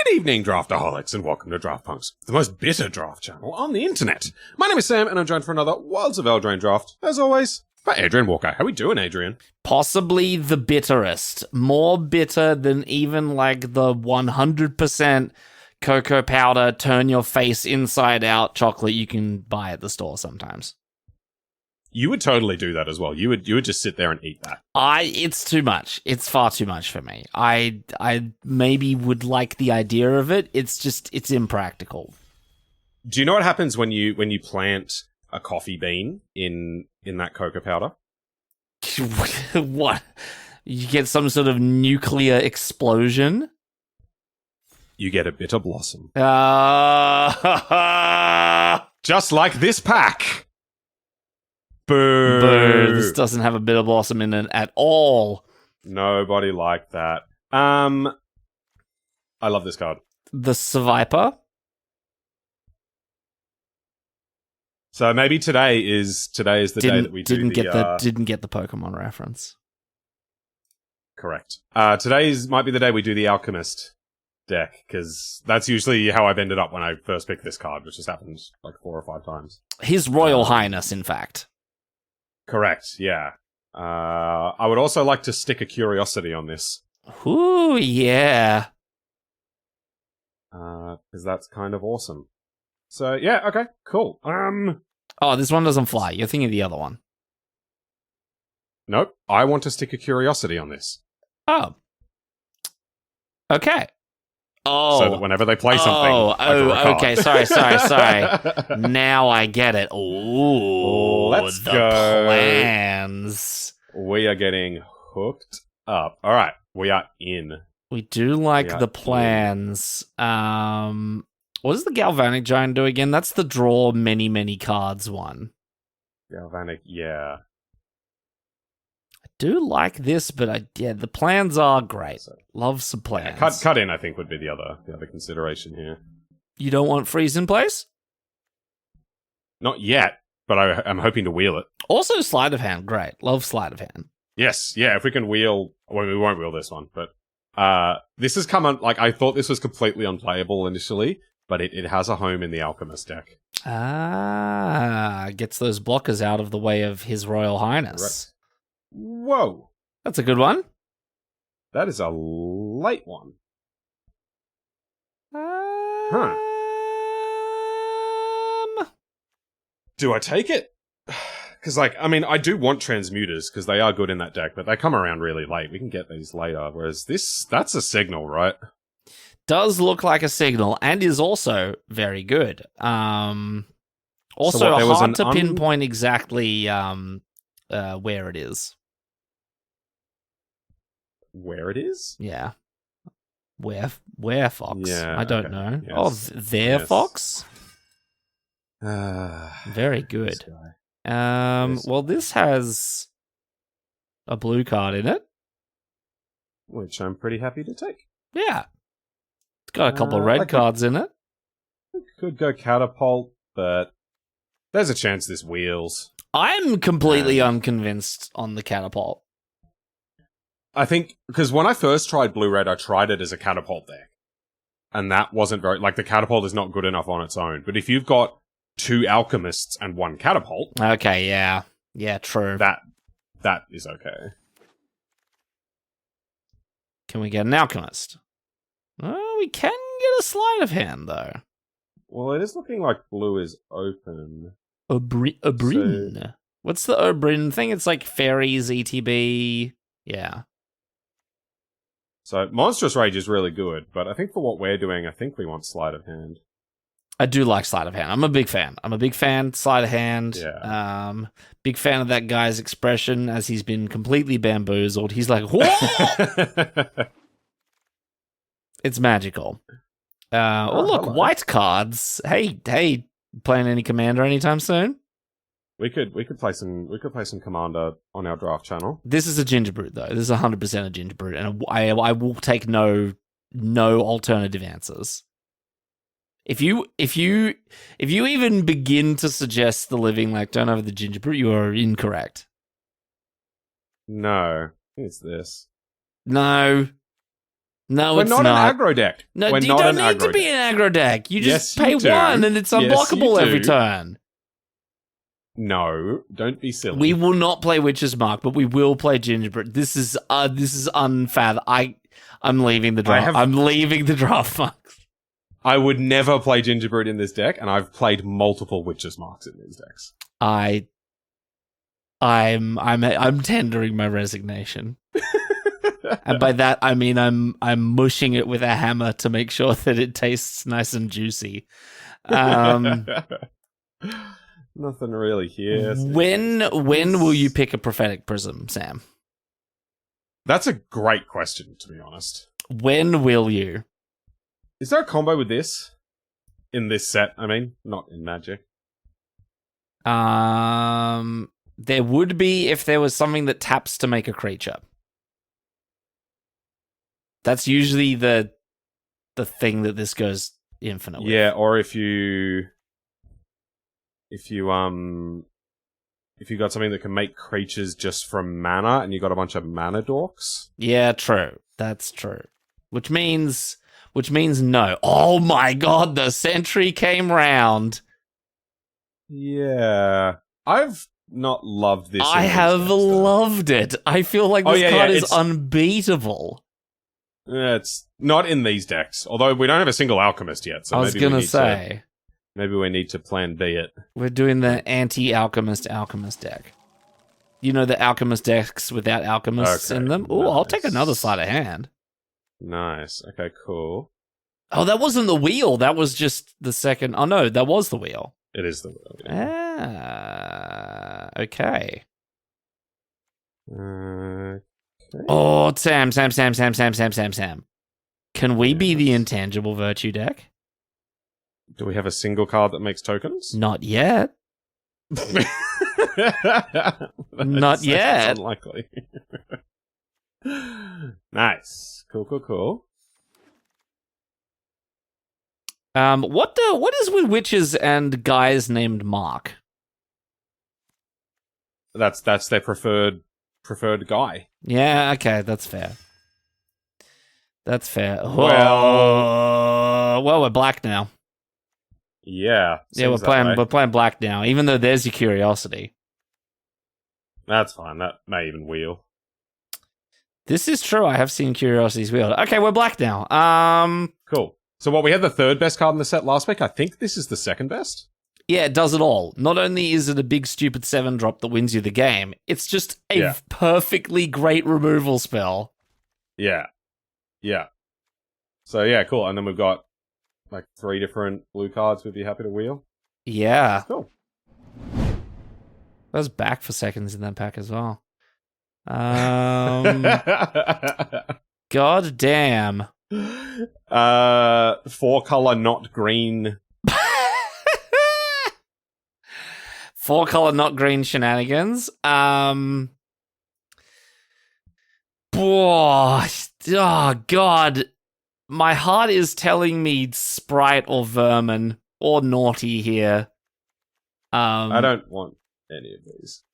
Good evening, Draftaholics, and welcome to Draft Punks, the most bitter draft channel on the internet. My name is Sam, and I'm joined for another Wilds of Eldraine draft, as always, by Adrian Walker. How we doing, Adrian? Possibly the bitterest. More bitter than even like the 100% cocoa powder, turn your face inside out chocolate you can buy at the store sometimes. You would totally do that as well. You would just sit there and eat that. It's too much. It's far too much for me. I maybe would like the idea of it. It's impractical. Do you know what happens when you plant a coffee bean in that cocoa powder? What? You get some sort of nuclear explosion? You get a bitter blossom. Just Just like this pack. Boo. Boo. This doesn't have a bitter blossom in it at all. Nobody liked that. I love this card. The Sviper. So maybe today is the day that we didn't get the Pokemon reference. Correct. Might be the day we do the Alchemist deck, because that's usually how I've ended up when I first picked this card, which has happened like 4 or 5 times. His Royal Highness, in fact. Correct, yeah. I would also like to stick a curiosity on this. Ooh, yeah. Because that's kind of awesome. So, yeah, okay, cool. Oh, this one doesn't fly. You're thinking of the other one. Nope. I want to stick a curiosity on this. Oh. Okay. Oh. So that whenever they play something, I draw a card. Okay. Sorry. Now I get it. Ooh, let's the go. plans. We are getting hooked up. All right, we are in. We do like the plans. What does the Galvanic Giant do again? That's the draw many cards one. Galvanic, yeah. I do like this, but the plans are great. Love some plans. Yeah, cut in, I think, would be the other consideration here. You don't want freeze in place? Not yet, but I'm hoping to wheel it. Also, sleight of hand, great. Love sleight of hand. Yes, yeah. If we can wheel, well, we won't wheel this one, but this has come on. Like I thought, this was completely unplayable initially. But it has a home in the Alchemist deck. Gets those blockers out of the way of His Royal Highness. Right. Whoa. That's a good one. That is a late one. Do I take it? Because, I do want Transmuters, because they are good in that deck, but they come around really late. We can get these later, whereas that's a signal, right? Does look like a signal and is also very good. Also hard to pinpoint exactly where it is. Where it is? Yeah. Where Fox? Yeah, I don't know. Yes. Oh, there Yes. Fox? Very good. Well, this has a blue card in it. Which I'm pretty happy to take. Yeah. It's got a couple of red cards in it. Could go Catapult, but there's a chance this wheels. I'm completely unconvinced on the Catapult. I think, because when I first tried Blue-Red, I tried it as a Catapult deck. And that wasn't very, the Catapult is not good enough on its own. But if you've got 2 Alchemists and 1 Catapult... Okay, yeah. Yeah, true. That is okay. Can we get an Alchemist? Oh, we can get a sleight of hand, though. Well, it is looking like blue is open. Obrin. So... What's the Obrin thing? It's like fairies, ETB. Yeah. So, Monstrous Rage is really good, but I think for what we're doing, I think we want sleight of hand. I do like sleight of hand. I'm a big fan. Sleight of hand. Yeah. Big fan of that guy's expression as he's been completely bamboozled. He's like, what? It's magical. Look, hello. white cards. Hey, playing any Commander anytime soon? We could play some Commander on our draft channel. This is a Ginger Brute, though. This is 100% a Ginger Brute, and I will take no alternative answers. If you even begin to suggest the living don't have the Ginger Brute, you are incorrect. No, it's this. No. No, We're it's not not. an aggro deck. No, We're you not don't an need to aggro be deck. an aggro deck. You just Yes, pay you do. one and it's Yes, unblockable you every do. turn. No, don't be silly. We will not play Witch's Mark, but we will play Gingerbread. This is unfathomable. I'm leaving the draft. I'm leaving the draft, Mark. I would never play Gingerbread in this deck, and I've played multiple Witch's Marks in these decks. I'm tendering my resignation. And by that I mean I'm mushing it with a hammer to make sure that it tastes nice and juicy. Nothing really here. When will you pick a Prophetic Prism, Sam? That's a great question, to be honest. When will you? Is there a combo with this? In this set, I mean, not in Magic. There would be if there was something that taps to make a creature. That's usually the thing that this goes infinite with. Yeah, or if you got something that can make creatures just from mana, and you got a bunch of mana dorks. Yeah, true. That's true. Which means no. Oh my god, the sentry came round. Yeah, I've not loved this. I have loved it. I feel like this card is unbeatable. It's not in these decks, although we don't have a single Alchemist yet. So I was gonna say, maybe we need to plan B it. We're doing the anti-Alchemist deck. You know the Alchemist decks without Alchemists in them? Oh, nice. I'll take another sleight of hand. Nice. Okay, cool. Oh, that wasn't the wheel. That was just the second. Oh, no, that was the wheel. It is the wheel. Yeah. Okay. Oh, Sam. Can we be the Intangible Virtue deck? Do we have a single card that makes tokens? Not yet. Not yet. Unlikely. Nice. Cool. What is with witches and guys named Mark? That's their preferred guy. Yeah, okay, that's fair. Well, we're black now. Yeah. Yeah, we're playing black now, even though there's your curiosity. That's fine. That may even wheel. This is true. I have seen curiosities wheeled. Okay, we're black now. Cool. So we had the third best card in the set last week. I think this is the second best. Yeah, it does it all. Not only is it a big stupid 7-drop that wins you the game, it's just a perfectly great removal spell. Yeah. So yeah, cool. And then we've got like 3 different blue cards we'd be happy to wheel. Yeah. Cool. I was back for seconds in that pack as well. God damn. 4-color, not green. 4-color, not green shenanigans. Oh, God. My heart is telling me Sprite or Vermin or Naughty here. I don't want any of these.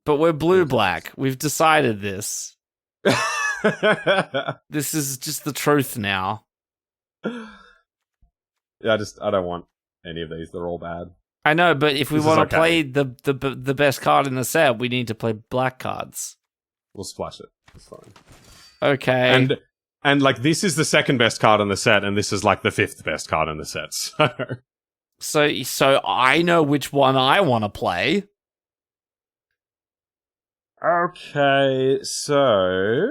But we're blue-black. We've decided this. This is just the truth now. Yeah, I don't want any of these. They're all bad. I know, but if we want to play the best card in the set, we need to play black cards. We'll splash it. It's fine. Okay. And like this is the second best card in the set, and this is like the 5th best card in the set. So I know which one I want to play. Okay, so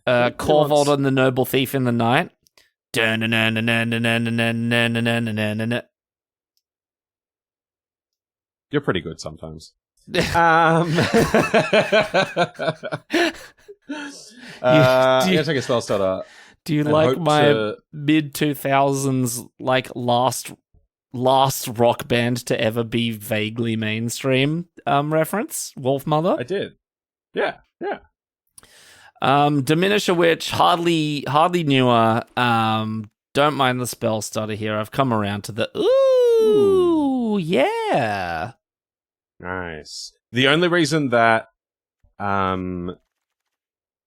Corvold and the Noble Thief in the Night. You're pretty good sometimes. You take a spell starter. Do you like my mid-2000s like last rock band to ever be vaguely mainstream reference? Wolf Mother? I did. Yeah. Diminish a Witch, hardly newer. Don't mind the spell starter here. I've come around to the ooh. Yeah. Nice. The only reason that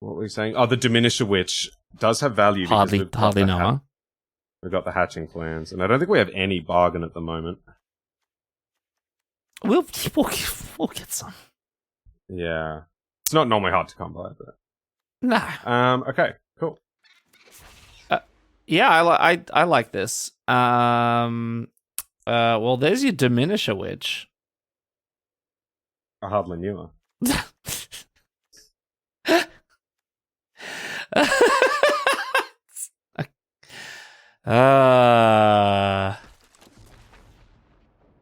What were we saying? Oh, the Diminisher Witch does have value. Hardly know. We've got the hatching plans, and I don't think we have any bargain at the moment. We'll get some. Yeah. It's not normally hard to come by, but... Nah. Okay, cool. Yeah, I like this. Well, there's your Diminisher Witch. I hardly knew her.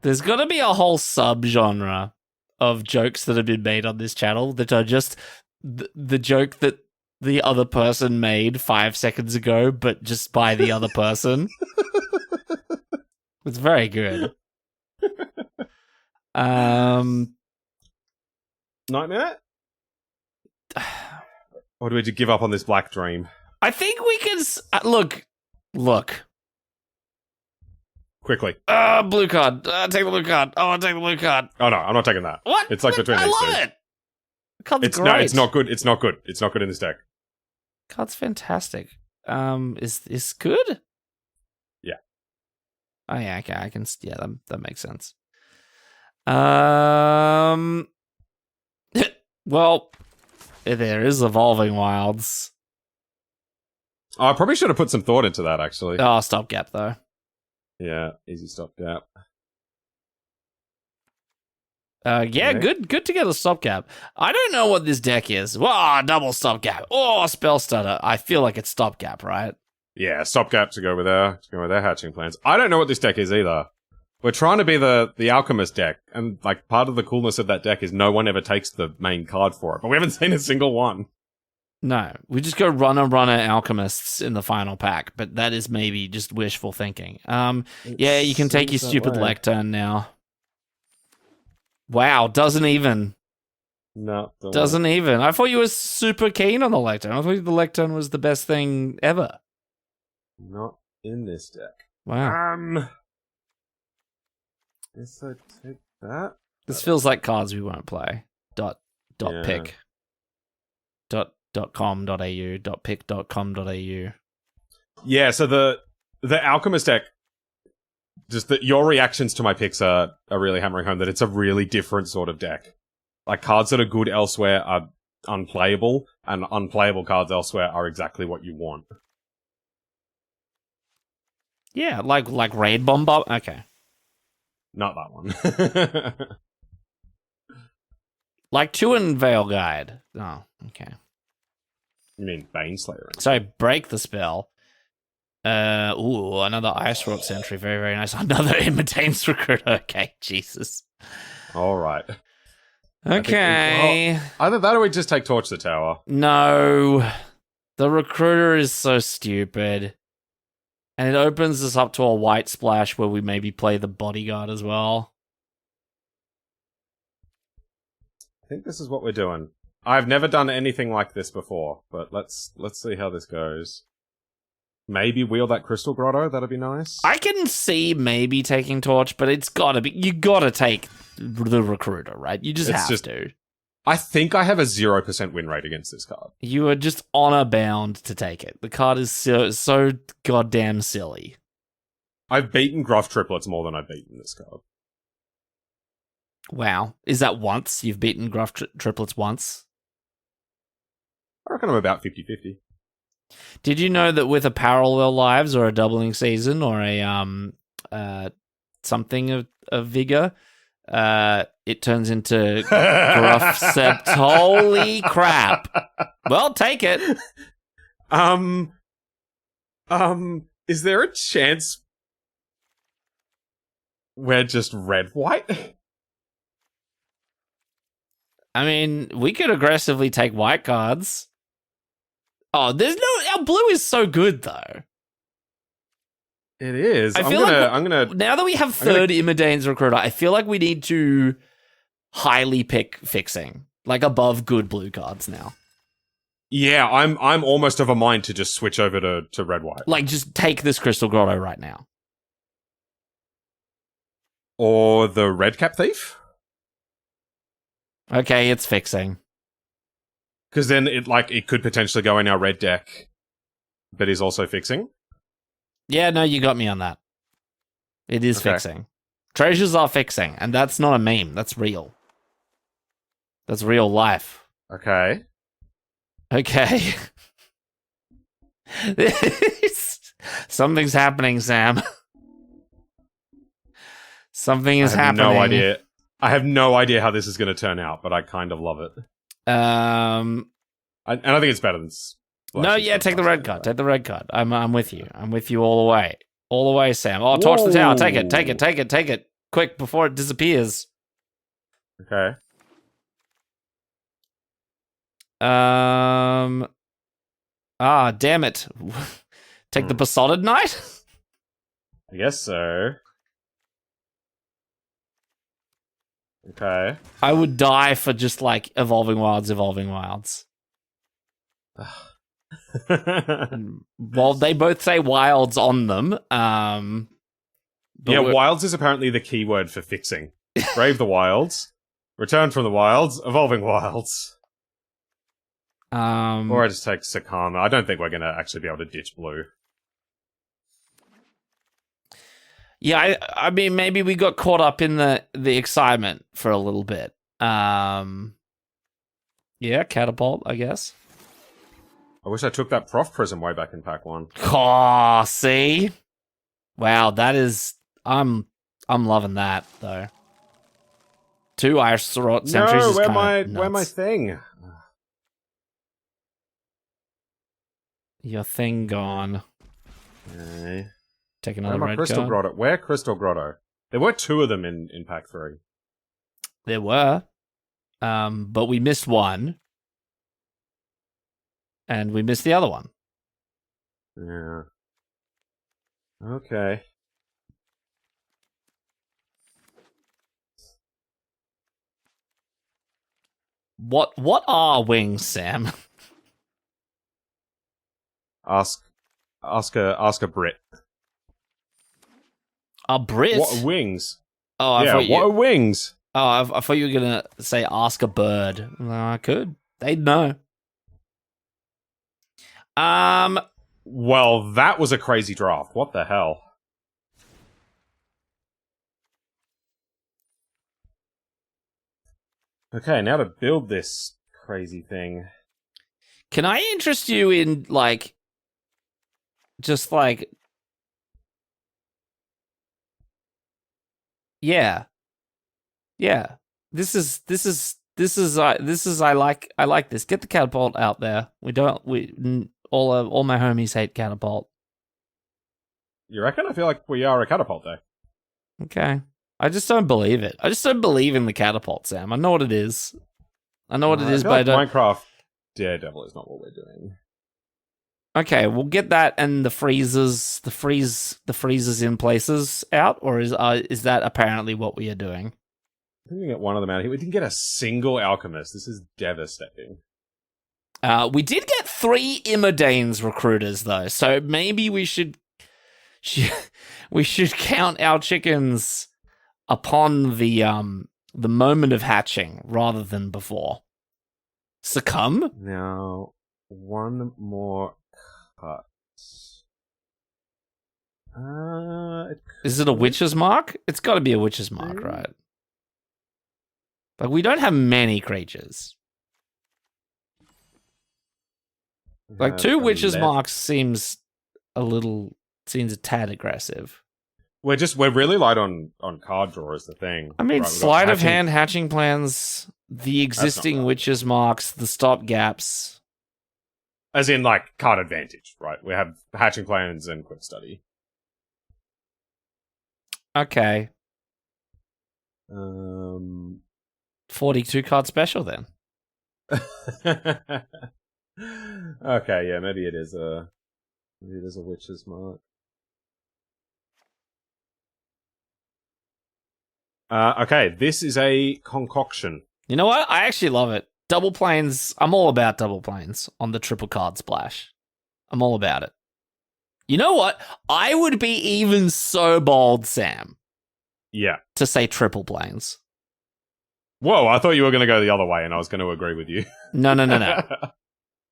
There's got to be a whole subgenre of jokes that have been made on this channel that are just the joke that the other person made 5 seconds ago, but just by the other person. It's very good. Nightmare? Or do we give up on this black dream? I think we can... Look. Quickly. Blue card. Take the blue card. I'll take the blue card. Oh, no, I'm not taking that. What? It's like between these two. I love it. Card's it's great. No, it's not good. It's not good. It's not good in this deck. Card's fantastic. Is good? Yeah. Oh yeah, okay, I can. Yeah, that makes sense. Well, there is Evolving Wilds. Oh, I probably should have put some thought into that, actually. Oh, stopgap though. Yeah, easy stopgap. Yeah, Okay. good to get a stopgap. I don't know what this deck is. Whoa, double stopgap. Oh, spell stutter. I feel like it's stopgap, right? Yeah, stopgap to go with their hatching plans. I don't know what this deck is either. We're trying to be the alchemist deck, and like part of the coolness of that deck is no one ever takes the main card for it, but we haven't seen a single one. No, we just go runner alchemists in the final pack, but that is maybe just wishful thinking. Yeah, you can take your stupid lectern now. Wow, doesn't even. No, doesn't even. I thought you were super keen on the lectern. I thought the lectern was the best thing ever. Not in this deck. Wow. Guess I take that. This feels like cards we won't play. Pick. .com.au. Yeah, so the alchemist deck, just that your reactions to my picks are really hammering home that it's a really different sort of deck. Like, cards that are good elsewhere are unplayable, and unplayable cards elsewhere are exactly what you want. Yeah, like Raid Bomber. Okay. Not that one. Like Tuin Veil Guide. Oh, okay. You mean Baneslayer? Sorry, break the spell. Another Ice Rock Sentry. Very, very nice. Another IMODANE'S Recruiter. Okay, Jesus. All right. Okay. Either that or we just take Torch the Tower. No. The Recruiter is so stupid. And it opens us up to a white splash where we maybe play the Bodyguard as well. I think this is what we're doing. I've never done anything like this before, but let's see how this goes. Maybe wheel that Crystal Grotto, that'd be nice. I can see maybe taking Torch, but it's gotta be... You gotta take the Recruiter, right? You just have to. I think I have a 0% win rate against this card. You are just honor bound to take it. The card is so goddamn silly. I've beaten Gruff Triplets more than I've beaten this card. Wow. Is that once? You've beaten Gruff Triplets once? I reckon I'm about 50-50. Did you know that with a Parallel Lives or a Doubling Season or a something of Vigor, it turns into Gruff Sept. Holy crap. Well, take it. Is there a chance we're just red-white? I mean, we could aggressively take white cards. Oh, our blue is so good though. It is. I'm gonna now that we have third IMODANE'S Recruiter, I feel like we need to highly pick fixing, like above good blue cards now. Yeah, I'm almost of a mind to just switch over to red-white. Like, just take this Crystal Grotto right now. Or the Red Cap Thief? Okay, it's fixing. Because then it could potentially go in our red deck, but is also fixing. Yeah, no, you got me on that. It is Okay. fixing. Treasures are fixing, and that's not a meme. That's real. That's real life. Okay. Okay. Something's happening, Sam. Something is happening. No idea. I have no idea how this is going to turn out, but I kind of love it. And I think it's better than. Take the red card. Take the red card. I'm with you. I'm with you all the way. All the way, Sam. Oh, torch the tower. Take it. Take it. Take it. Take it. Quick before it disappears. Okay. Damn it. Take the Besotted Knight? I guess so. Okay. I would die for just like Evolving Wilds. Well, they both say wilds on them. Yeah, wilds is apparently the keyword for fixing. Brave the wilds. Return from the wilds. Evolving wilds. Or I just take Sakama. I don't think we're going to actually be able to ditch blue. Yeah, I mean, maybe we got caught up in the excitement for a little bit. Yeah, Catapult, I guess. I wish I took that Prof Prism way back in pack 1. Oh, see? Wow, that is... I'm loving that, though. 2 Irish Sentries is where kinda my thing? Your thing gone. Okay. Take another red Crystal card. Grotto? Where Crystal Grotto? There were 2 of them in pack 3. There were. But we missed one. And we missed the other one. Yeah. Okay. What are wings, Sam? Ask a Brit. A Brit? What are wings? Oh, I yeah, thought what are wings? Oh, I thought you were gonna say ask a bird. No, I could. They'd know. Well, that was a crazy draft. What the hell? Okay, now to build this crazy thing. Can I interest you in just yeah. This is I like this. Get the catapult out there. All my homies hate catapult. You reckon? I feel like we are a catapult deck. Okay. I just don't believe it. I just don't believe in the catapult, Sam. I know what it is. But I don't. Minecraft Daredevil is not what we're doing. Okay, we'll get that and the freezers in places out, or is that apparently what we are doing? I think we get one of them out here. We didn't get a single alchemist. This is devastating. We did get 3 IMODANE'S recruiters though, so maybe we should count our chickens upon the moment of hatching rather than before. Succumb? Now, one more cut. Is it a witch's mark? It's got to be a witch's mark, right? But we don't have many creatures. Like 2 witch's marks seems a tad aggressive. We're really light on card draw is the thing. I mean, right, sleight of hand, hatching plans, the existing witches marks, the stop gaps. As in, card advantage, right? We have hatching plans and quick study. Okay. 42 card special then. Okay, yeah, maybe it is a witch's mark. Okay, this is a concoction. You know what? I actually love it. Double planes. I'm all about double planes on the triple card splash. I'm all about it. You know what? I would be even so bold, Sam. Yeah. To say triple planes. Whoa, I thought you were going to go the other way, and I was going to agree with you. No.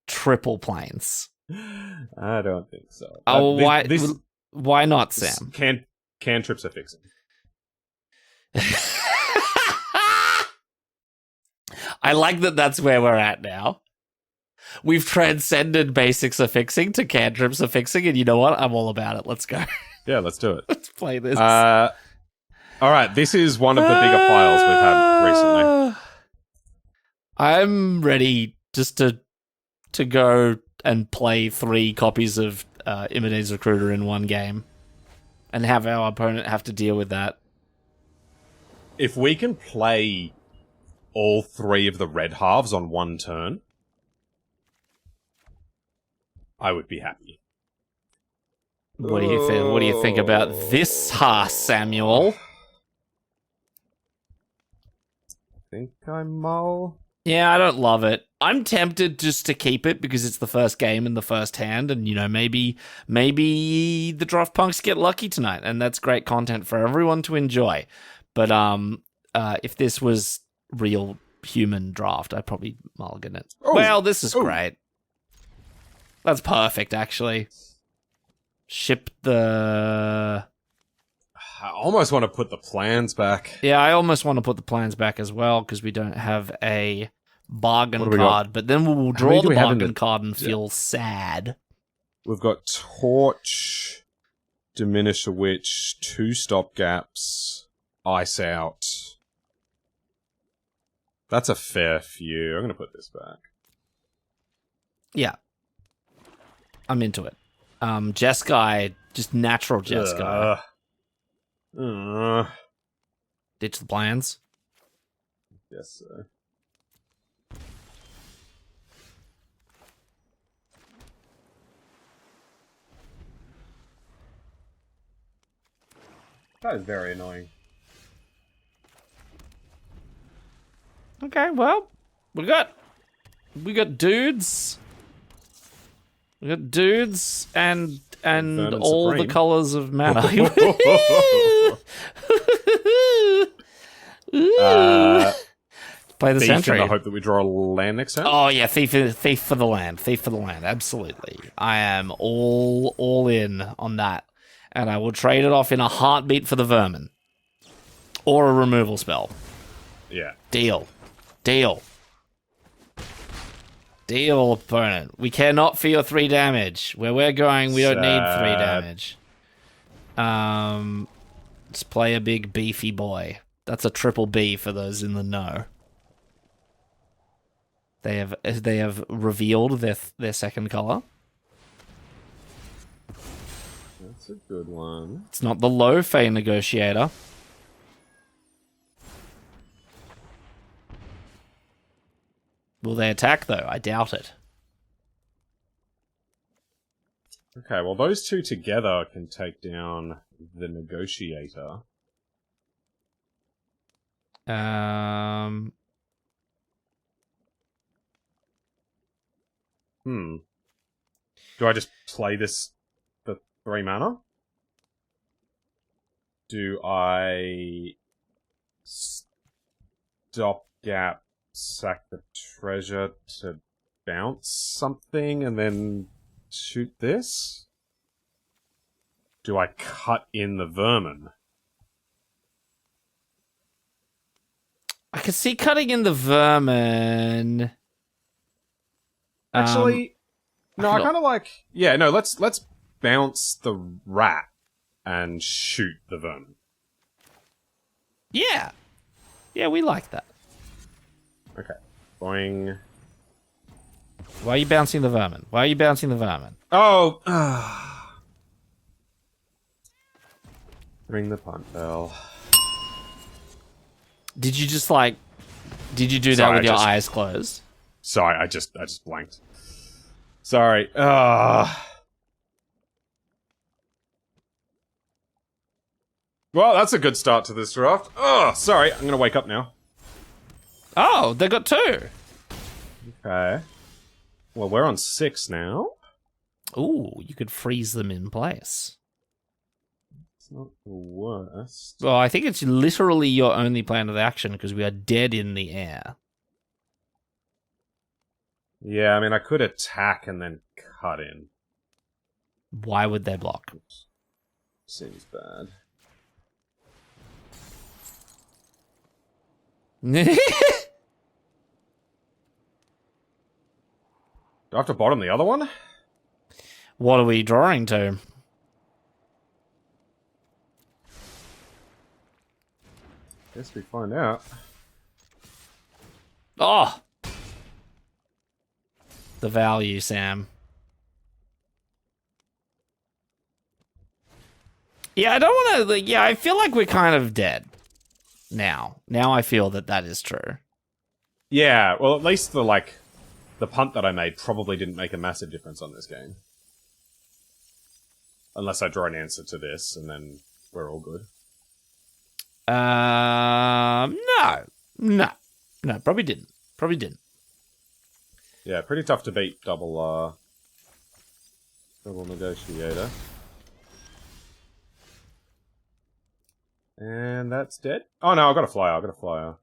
Triple planes. I don't think so. Oh, why not, Sam? Cantrips are fixing. I like that that's where we're at now. We've transcended basics of fixing to cantrips of fixing, and you know what? I'm all about it. Let's go. Yeah, let's do it. Let's play this. All right, this is one of the bigger piles we've had recently. I'm ready just to go and play 3 copies of IMODANE'S Recruiter in one game and have our opponent have to deal with that. If we can play all 3 of the red halves on one turn, I would be happy. What do you think? What do you think about this, Samuel? I think I'm Mull. Yeah, I don't love it. I'm tempted just to keep it because it's the first game in the first hand, and you know, maybe the draft punks get lucky tonight, and that's great content for everyone to enjoy. But if this was real human draft, I'd probably mulligan it. Oh. Well, this is great. That's perfect, actually. Ship the... I almost want to put the plans back. Yeah, I almost want to put the plans back as well, because we don't have a bargain card. But then we'll draw the bargain card and feel sad. We've got Torch, Diminish a Witch, 2 stopgaps, Ice Out. That's a fair few. I'm going to put this back. Yeah. I'm into it. Jeskai, just natural Jeskai. Ditch the plans? Yes, sir. That is very annoying. Okay, well, we got dudes. We got dudes and all Supreme. The colors of mana. Play the Thief sentry. In the hope that we draw a land next turn. Oh yeah, thief for the land. Thief for the land. Absolutely, I am all in on that, and I will trade it off in a heartbeat for the vermin or a removal spell. Yeah. Deal, opponent. We cannot feel 3 damage. Where we're going, we don't need 3 damage. Let's play a big beefy boy. That's a triple B for those in the know. They have revealed their second color. That's a good one. It's not the low Fey Negotiator. Will they attack, though? I doubt it. Okay, well, those 2 together can take down the Negotiator. Do I just play this for 3 mana? Do I stopgap, sack the treasure to bounce something and then shoot this? Do I cut in the vermin? I can see cutting in the vermin. Actually, no, I kind of like... Yeah, no, let's bounce the rat and shoot the vermin. Yeah. Yeah, we like that. Okay. Boing. Why are you bouncing the vermin? Oh! Ring the punt bell. Did you just did you do that with your eyes closed? Sorry, I just blanked. Sorry. Well, that's a good start to this draft. Oh, sorry, I'm gonna wake up now. Oh, they got 2. Okay. Well, we're on 6 now. Ooh, you could freeze them in place. not the worst. Well, I think it's literally your only plan of action because we are dead in the air. Yeah, I mean, I could attack and then cut in. Why would they block? Oops. Seems bad. Do I have to bottom the other one? What are we drawing to? Guess we find out. Oh! The value, Sam. Yeah, I don't want to... Yeah, I feel like we're kind of dead. Now I feel that is true. Yeah, well, at least the punt that I made probably didn't make a massive difference on this game. Unless I draw an answer to this, and then we're all good. No, probably didn't. Yeah, pretty tough to beat double negotiator. And that's dead. Oh no, I got a flyer.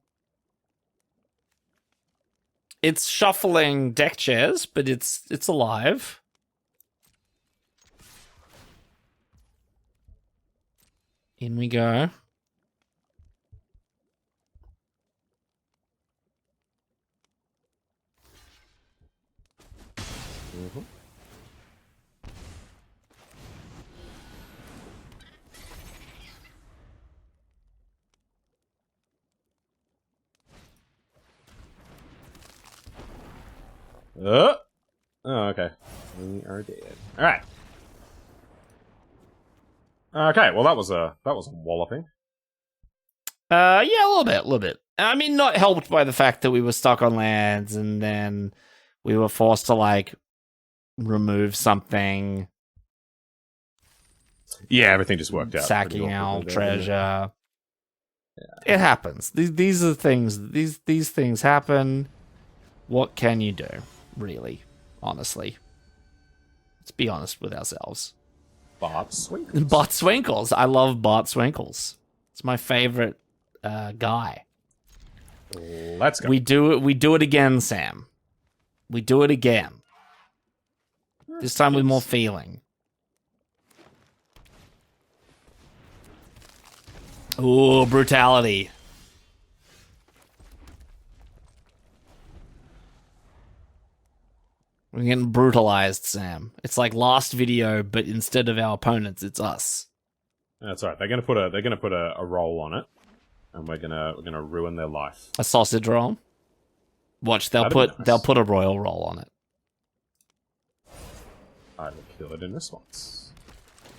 It's shuffling deck chairs, but it's alive. In we go. Mm-hmm. Oh, okay. We are dead. All right. Okay, well that was a walloping. Yeah, a little bit. I mean, not helped by the fact that we were stuck on lands and then we were forced to remove something. Yeah, everything just worked out. Sacking our treasure. Yeah. It happens. These are things. These things happen. What can you do? Really, honestly. Let's be honest with ourselves. Bart Swinkles. Bart Swinkles. I love Bart Swinkles. It's my favorite guy. Let's go. We do it again, Sam. We do it again. This time with more feeling. Ooh, brutality. We're getting brutalized, Sam. It's like last video, but instead of our opponents, it's us. That's right. They're gonna put a roll on it, and we're gonna ruin their life. A sausage roll. Watch, they'll put a royal roll on it. I will kill it in response.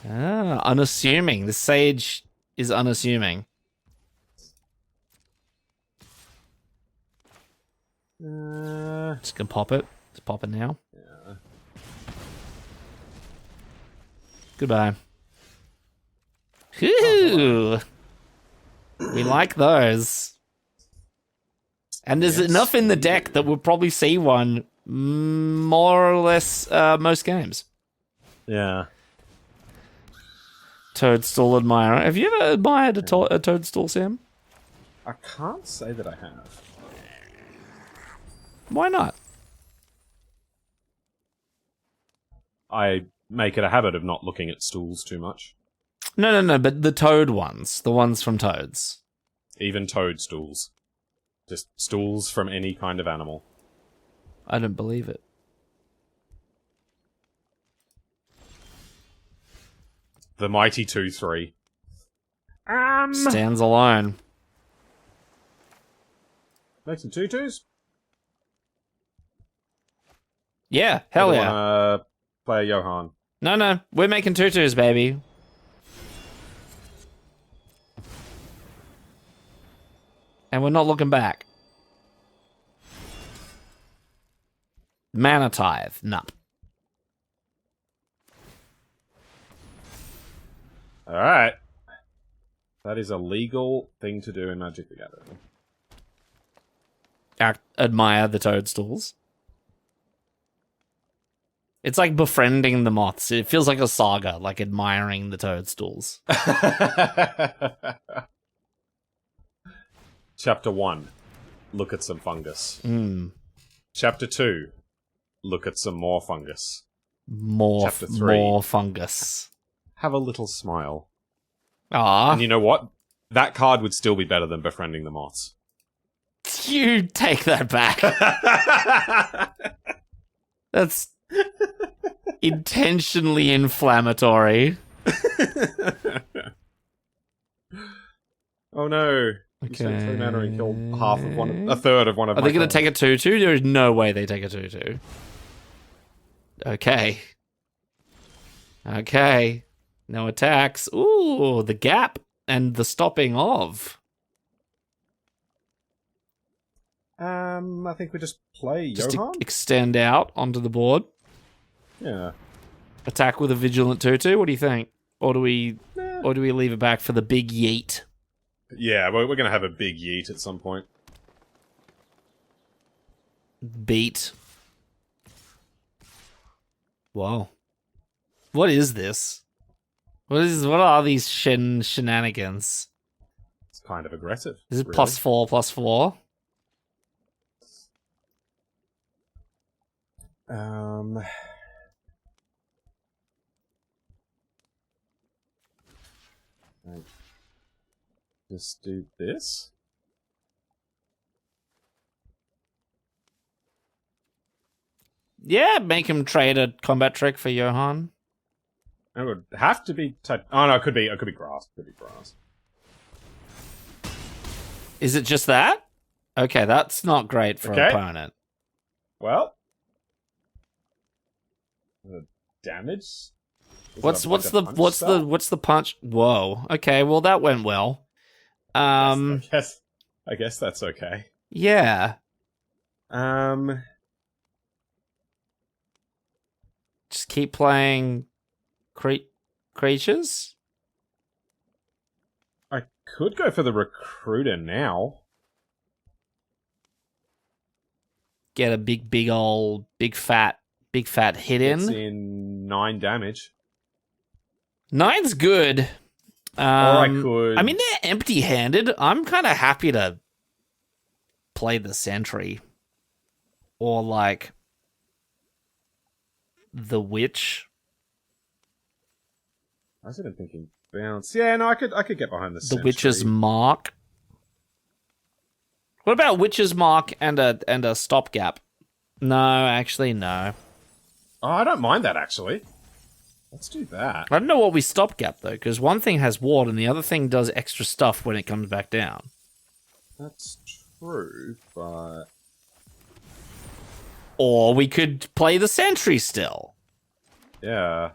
Ah, unassuming. The sage is unassuming. Just gonna pop it. Just pop it now. Yeah. Goodbye. Whew. We like those. And there's enough in the deck that we'll probably see one more or less most games. Yeah. Toadstool admirer. Have you ever admired a toadstool, Sam? I can't say that I have. Why not? I make it a habit of not looking at stools too much. No, but the toad ones. The ones from Toads. Even toadstools. Just stools from any kind of animal. I don't believe it. The mighty 2-3. Stands alone. Make some 2-2s? Yeah, hell yeah. Play Johan. No, we're making 2-2s, baby. And we're not looking back. Mana Tithe. Nah. Alright. That is a legal thing to do in Magic the Gathering. Admire the toadstools. It's like befriending the moths. It feels like a saga, like admiring the toadstools. Chapter 1. Look at some fungus. Chapter 2. Look at some more fungus. Chapter 3. More fungus. Have a little smile. Ah, And you know what? That card would still be better than befriending the moths. you take that back. That's intentionally inflammatory. Oh no. You spent 3 mana and killed a third of one of Are my they going to cards. take a 2/2? There is no way they take a 2/2. Okay. Okay. No attacks. Ooh, the gap and the stopping of. I think we just play Just Johan? extend out onto the board. Yeah. Attack with a vigilant 2/2. What do you think? Or do we leave it back for the big yeet? Yeah, we're going to have a big yeet at some point. Beat. Whoa. What is this? What are these shenanigans? It's kind of aggressive. Is it really. +4/+4? Right. Just do this. Yeah, make him trade a combat trick for Johan. It would have to be. Oh no, it could be grass. Could be grass. Is it just that? Okay, that's not great for an opponent. Well, the damage. What's the punch? Whoa. Okay, well that went well. I guess that's okay. Yeah. Just keep playing creatures. I could go for the recruiter now. Get a big fat hit It's in. in 9 damage. 9's good. Or I could. I mean, they're empty-handed. I'm kind of happy to play the sentry, or like the witch. I was even thinking bounce. Yeah, no, I could get behind the The sentry. witch's mark. What about witch's mark and a stopgap? No, actually, no. Oh, I don't mind that actually. Let's do that. I don't know what we stopgap though, because one thing has ward and the other thing does extra stuff when it comes back down. That's true, but Or we could play the sentry still, yeah.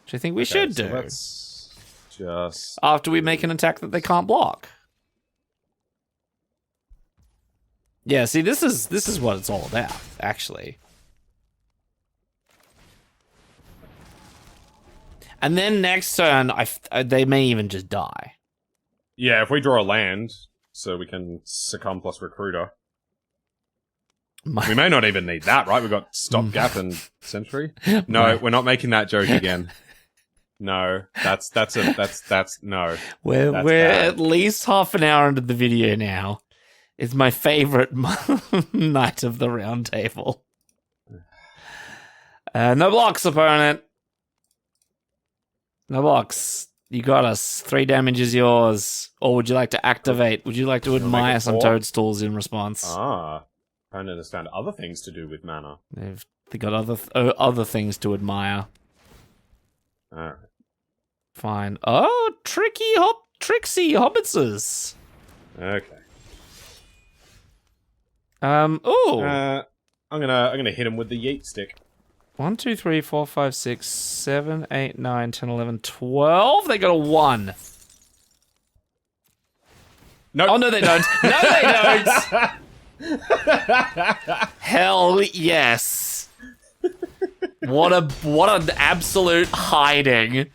which I think we should so do. Let's just After we make an attack that they can't block. Yeah, see, this is what it's all about, actually. And then next turn, they may even just die. yeah. If we draw a land, so we can succumb plus recruiter. We may not even need that, right? We've got stopgap and sentry. No, we're not making that joke again. No, that's no. We're That's bad. at least half an hour into the video now. It's my favorite night of the round table. No blocks, opponent. No blocks. You got us. 3 damage is yours. Or would you like to activate? Would you like to Wanna make admire it some 4? toadstools in response? Trying to understand other things to do with mana. They got other things to admire. Alright. Fine. Oh, tricksy hobbitses. Okay. Oh. I'm gonna hit him with the yeet stick. 1, 2, 3, 4, 5, 6, 7, 8, 9, 10, 11, 12. They got a 1. No. Oh, no, they don't. No, they don't. Hell yes. What an absolute hiding.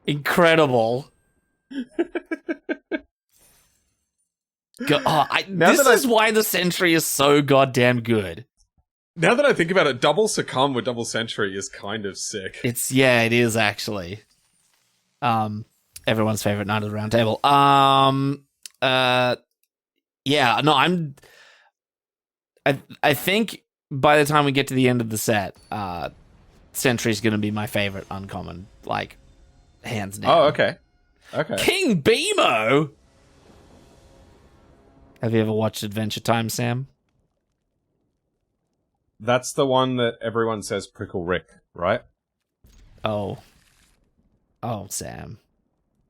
Incredible. This is why the sentry is so goddamn good. Now that I think about it, double Succumb with double Sentry is kind of sick. It is actually. Everyone's favorite Knight of the Round Table. Yeah, no, I think by the time we get to the end of the set, Sentry's going to be my favorite uncommon, like, hands down. Oh, okay. King Beemo! Have you ever watched Adventure Time, Sam? That's the one that everyone says Prickle Rick, right? Oh, Sam.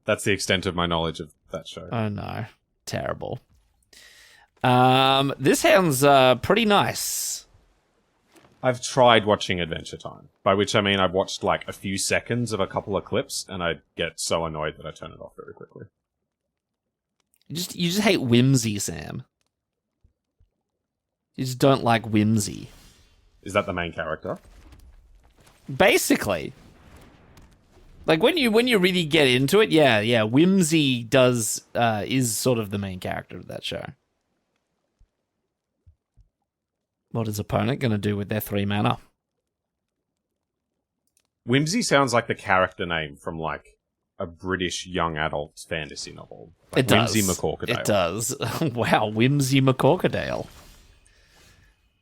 That's the extent of my knowledge of that show. Oh, no. Terrible. This sounds pretty nice. I've tried watching Adventure Time, by which I mean I've watched like a few seconds of a couple of clips, and I get so annoyed that I turn it off very quickly. You just hate whimsy, Sam. You just don't like whimsy. Is that the main character? Basically. Like when you really get into it, yeah, whimsy is sort of the main character of that show. What is opponent going to do with their 3 mana? Whimsy sounds like the character name from like a British young adult fantasy novel. Like it does. Whimsy McCorkadale. It does. Wow, Whimsy McCorkadale.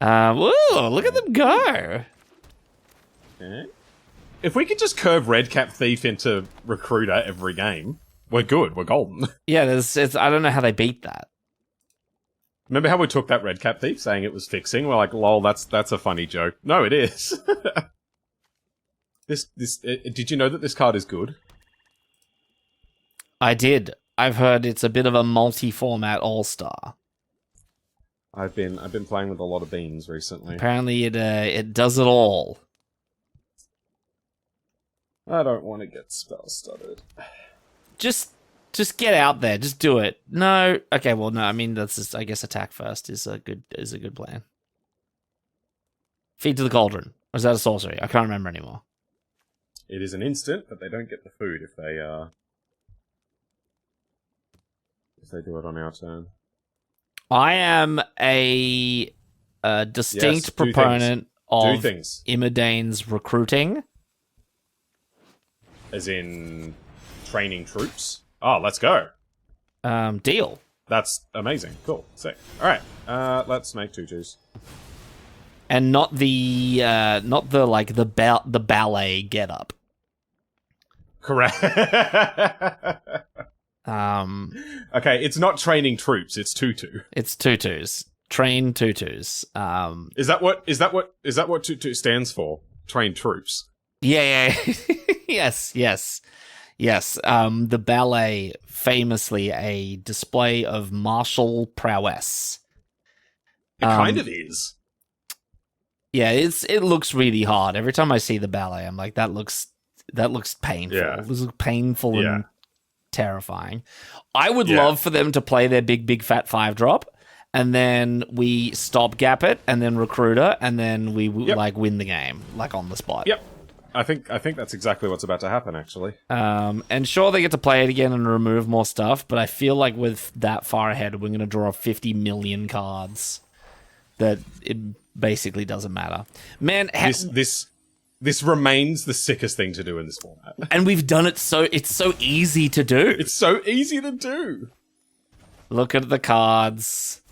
Whoa, look at them go. Okay. If we could just curve Redcap Thief into Recruiter every game, we're good. We're golden. Yeah, I don't know how they beat that. Remember how we took that Redcap Thief saying it was fixing? We're like, lol, that's a funny joke. No, it is. Did you know that this card is good? I did. I've heard it's a bit of a multi-format all-star. I've been playing with a lot of beans recently. Apparently it does it all. I don't want to get spell studded. Just get out there. Just do it. No. Okay, well, no. I mean, that's just, I guess attack first is a good plan. Feed to the Cauldron. Or is that a sorcery? I can't remember anymore. It is an instant, but they don't get the food if they do it on our turn. I am a distinct proponent of IMODANE'S recruiting. As in training troops? Oh, let's go. Deal. That's amazing. Cool. Sick. Alright. Let's make 2/2s. And not the ballet get up. Correct. Okay, it's not training troops, it's 2/2. It's 2/2s. Train 2/2s. Is that what 2/2 stands for? Train troops. Yeah. Yes. The ballet, famously a display of martial prowess. It kind of is. Yeah, it looks really hard. Every time I see the ballet, I'm like, that looks painful. Yeah. This looks painful and terrifying. I would love for them to play their big fat 5-drop, and then we stopgap it, and then recruiter, and then we like win the game, like on the spot. Yep. I think that's exactly what's about to happen, actually. And sure, they get to play it again and remove more stuff, but I feel like with that far ahead, we're going to draw 50 million cards that it basically doesn't matter. Man, this remains the sickest thing to do in this format. And we've done it it's so easy to do. It's so easy to do. Look at the cards.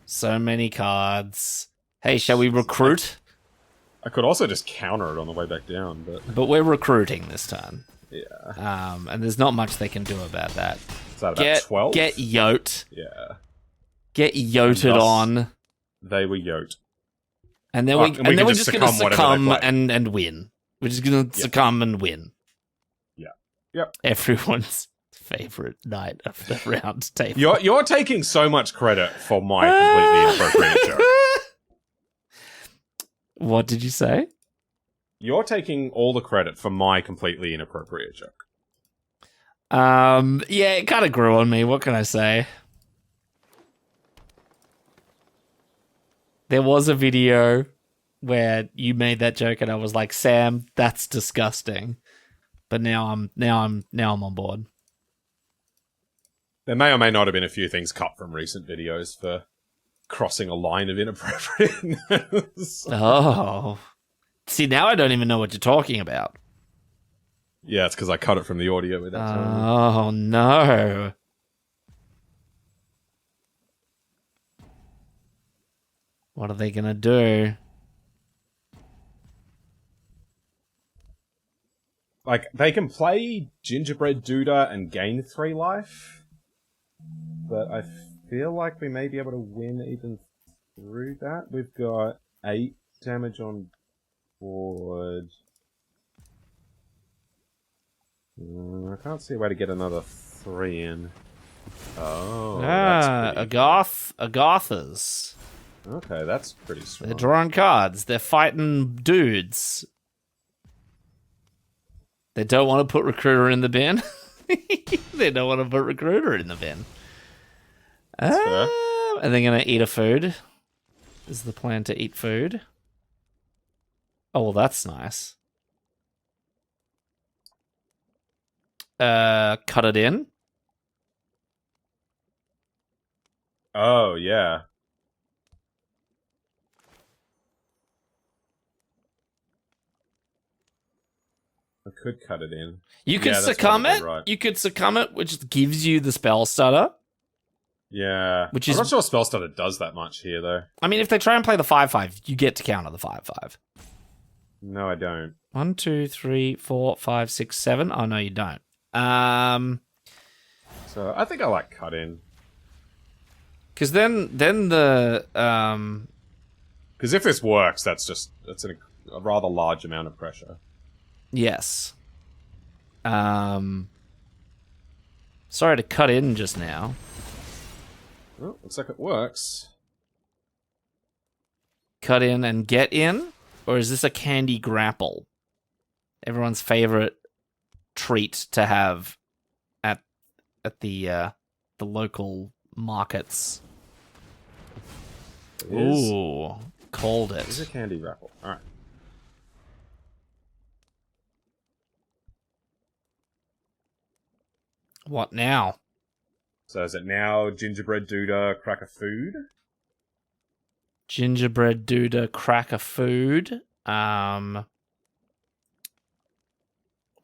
So many cards. Hey, shall we recruit? I could also just counter it on the way back down, but we're recruiting this turn. Yeah. And there's not much they can do about that. Is that about 12? Get yote. Yeah. Get yoted on. They were yote. And then we're just going to succumb and win. We're just going to succumb and win. Yeah. Yep. Everyone's favorite Knight of the Round Table. You're taking so much credit for my completely inappropriate joke. What did you say? You're taking all the credit for my completely inappropriate joke. Yeah, it kind of grew on me. What can I say? There was a video where you made that joke, and I was like, "Sam, that's disgusting." But now I'm on board. There may or may not have been a few things cut from recent videos for crossing a line of inappropriateness. Oh. See, now I don't even know what you're talking about. Yeah, it's because I cut it from the audio with that. Oh, no. What are they going to do? Like, they can play Gingerbread Duda and gain 3 life, but I feel like we may be able to win even through that. We've got 8 damage on board. I can't see a way to get another 3 in. Oh, that's Agathas. Okay, that's pretty strong. They're drawing cards. They're fighting dudes. They don't want to put Recruiter in the bin. They don't want to put Recruiter in the bin. That's fair. Are they going to eat a food? Is the plan to eat food? Oh, well, that's nice. Cut it in. Oh, yeah. I could cut it in. You could succumb it. Right. You could succumb it, which gives you the spell stutter. Yeah. Which I'm not sure spell stutter does that much here, though. I mean, if they try and play the 5/5, you get to counter the 5/5. No, I don't. 1, 2, 3, 4, 5, 6, 7. Oh, no, you don't. So I think I like cut in. Because then the because if this works, that's a rather large amount of pressure. Yes. Sorry to cut in just now. Oh, looks like it works. Cut in and get in? Or is this a candy grapple? Everyone's favorite treat to have at the local markets. Ooh, called it. It's a candy grapple. All right. What now? So is it now Gingerbread Duda, crack a food? Gingerbread Duda, crack a food. Or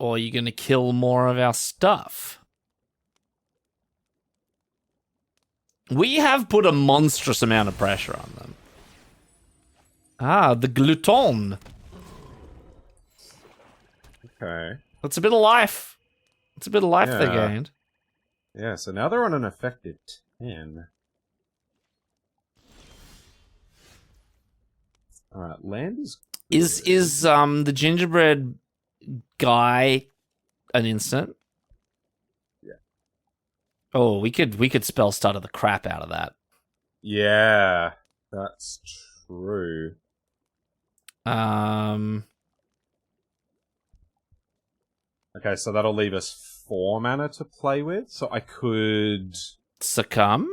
are you going to kill more of our stuff? We have put a monstrous amount of pressure on them. Ah, the Glouton. Okay. That's a bit of life. It's a bit of life they gained. Yeah, so now they're on an effective 10. Alright, land is... Is the gingerbread guy an instant? Yeah. Oh, we could spell stutter the crap out of that. Yeah, that's true. Okay, so that'll leave us 4 mana to play with. So I could... Succumb?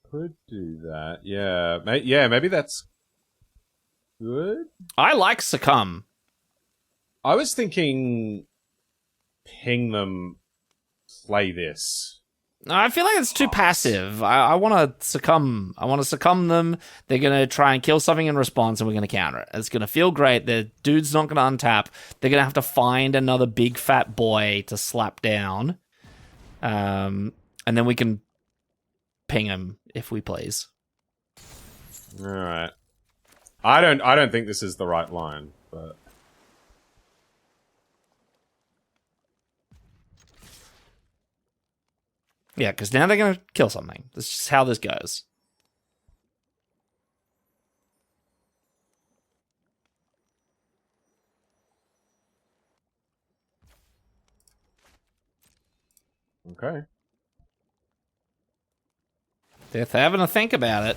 Could do that. Yeah, maybe that's good. I like Succumb. I was thinking ping them, play this. I feel like it's too passive. I want to succumb. I want to succumb them. They're going to try and kill something in response, and we're going to counter it. It's going to feel great. The dude's not going to untap. They're going to have to find another big fat boy to slap down. And then we can ping him if we please. All right. I don't think this is the right line, but... Yeah, because now they're going to kill something. That's just how this goes. Okay. They're having to think about it.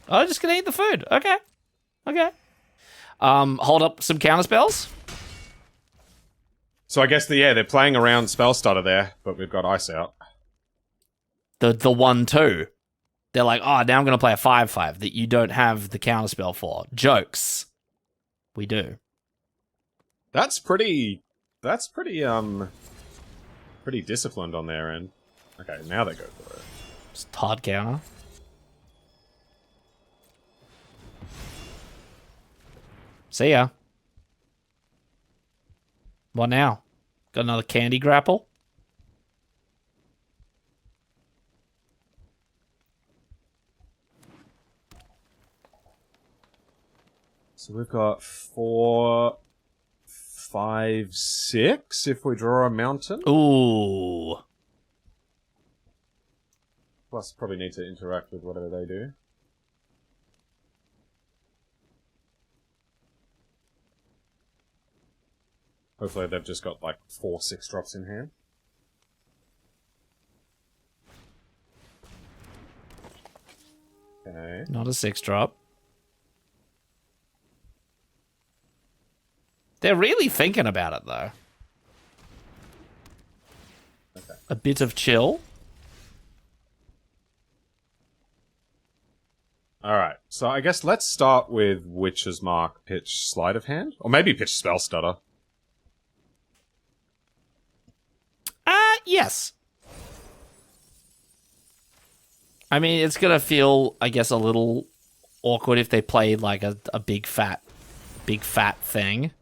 Oh, just going to eat the food. Okay. Okay. Hold up some counter spells. So I guess they're playing around spell stutter there, but we've got ice out. The 1/2. They're like, oh, now I'm going to play a 5/5 that you don't have the counterspell for. Jokes. We do. That's pretty pretty disciplined on their end. Okay, now they go for it. Just hard counter. See ya. What now? Got another candy grapple? So we've got 4, 5, 6 if we draw a mountain. Ooh. Plus, probably need to interact with whatever they do. Hopefully they've just got like 4 6-drops in hand. Okay. Not a 6-drop. They're really thinking about it, though. Okay. A bit of chill. Alright, so I guess let's start with Witch's Mark, pitch Sleight of Hand? Or maybe pitch Spell Stutter. Yes. I mean, it's gonna feel, I guess, a little awkward if they played like a big fat thing.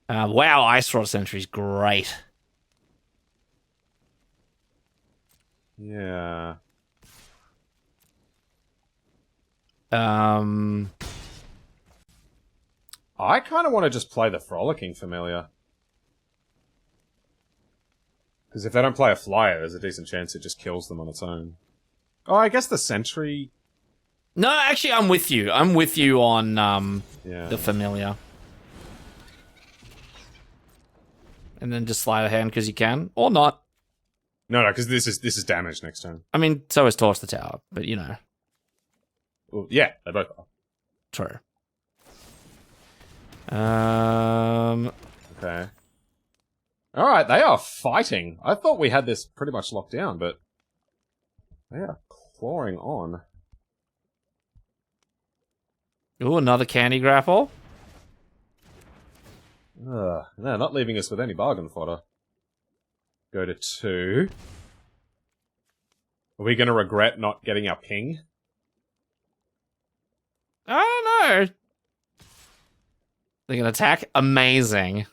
Wow, Ice Rod Sentry's great. Yeah. I kind of want to just play the Frolicking Familiar. Because if they don't play a flyer, there's a decent chance it just kills them on its own. Oh, I guess the Sentry... No, actually, I'm with you. I'm with you on the Familiar. And then just Sleight of Hand because you can. Or not. No, because this is damage next turn. I mean, so is Torch the Tower, but you know. Well, yeah, they both are. True. Okay. Alright, they are fighting. I thought we had this pretty much locked down, but they are clawing on. Ooh, another candy grapple. They're not leaving us with any bargain fodder. Go to 2. Are we going to regret not getting our ping? I don't know. They're gonna attack? Amazing.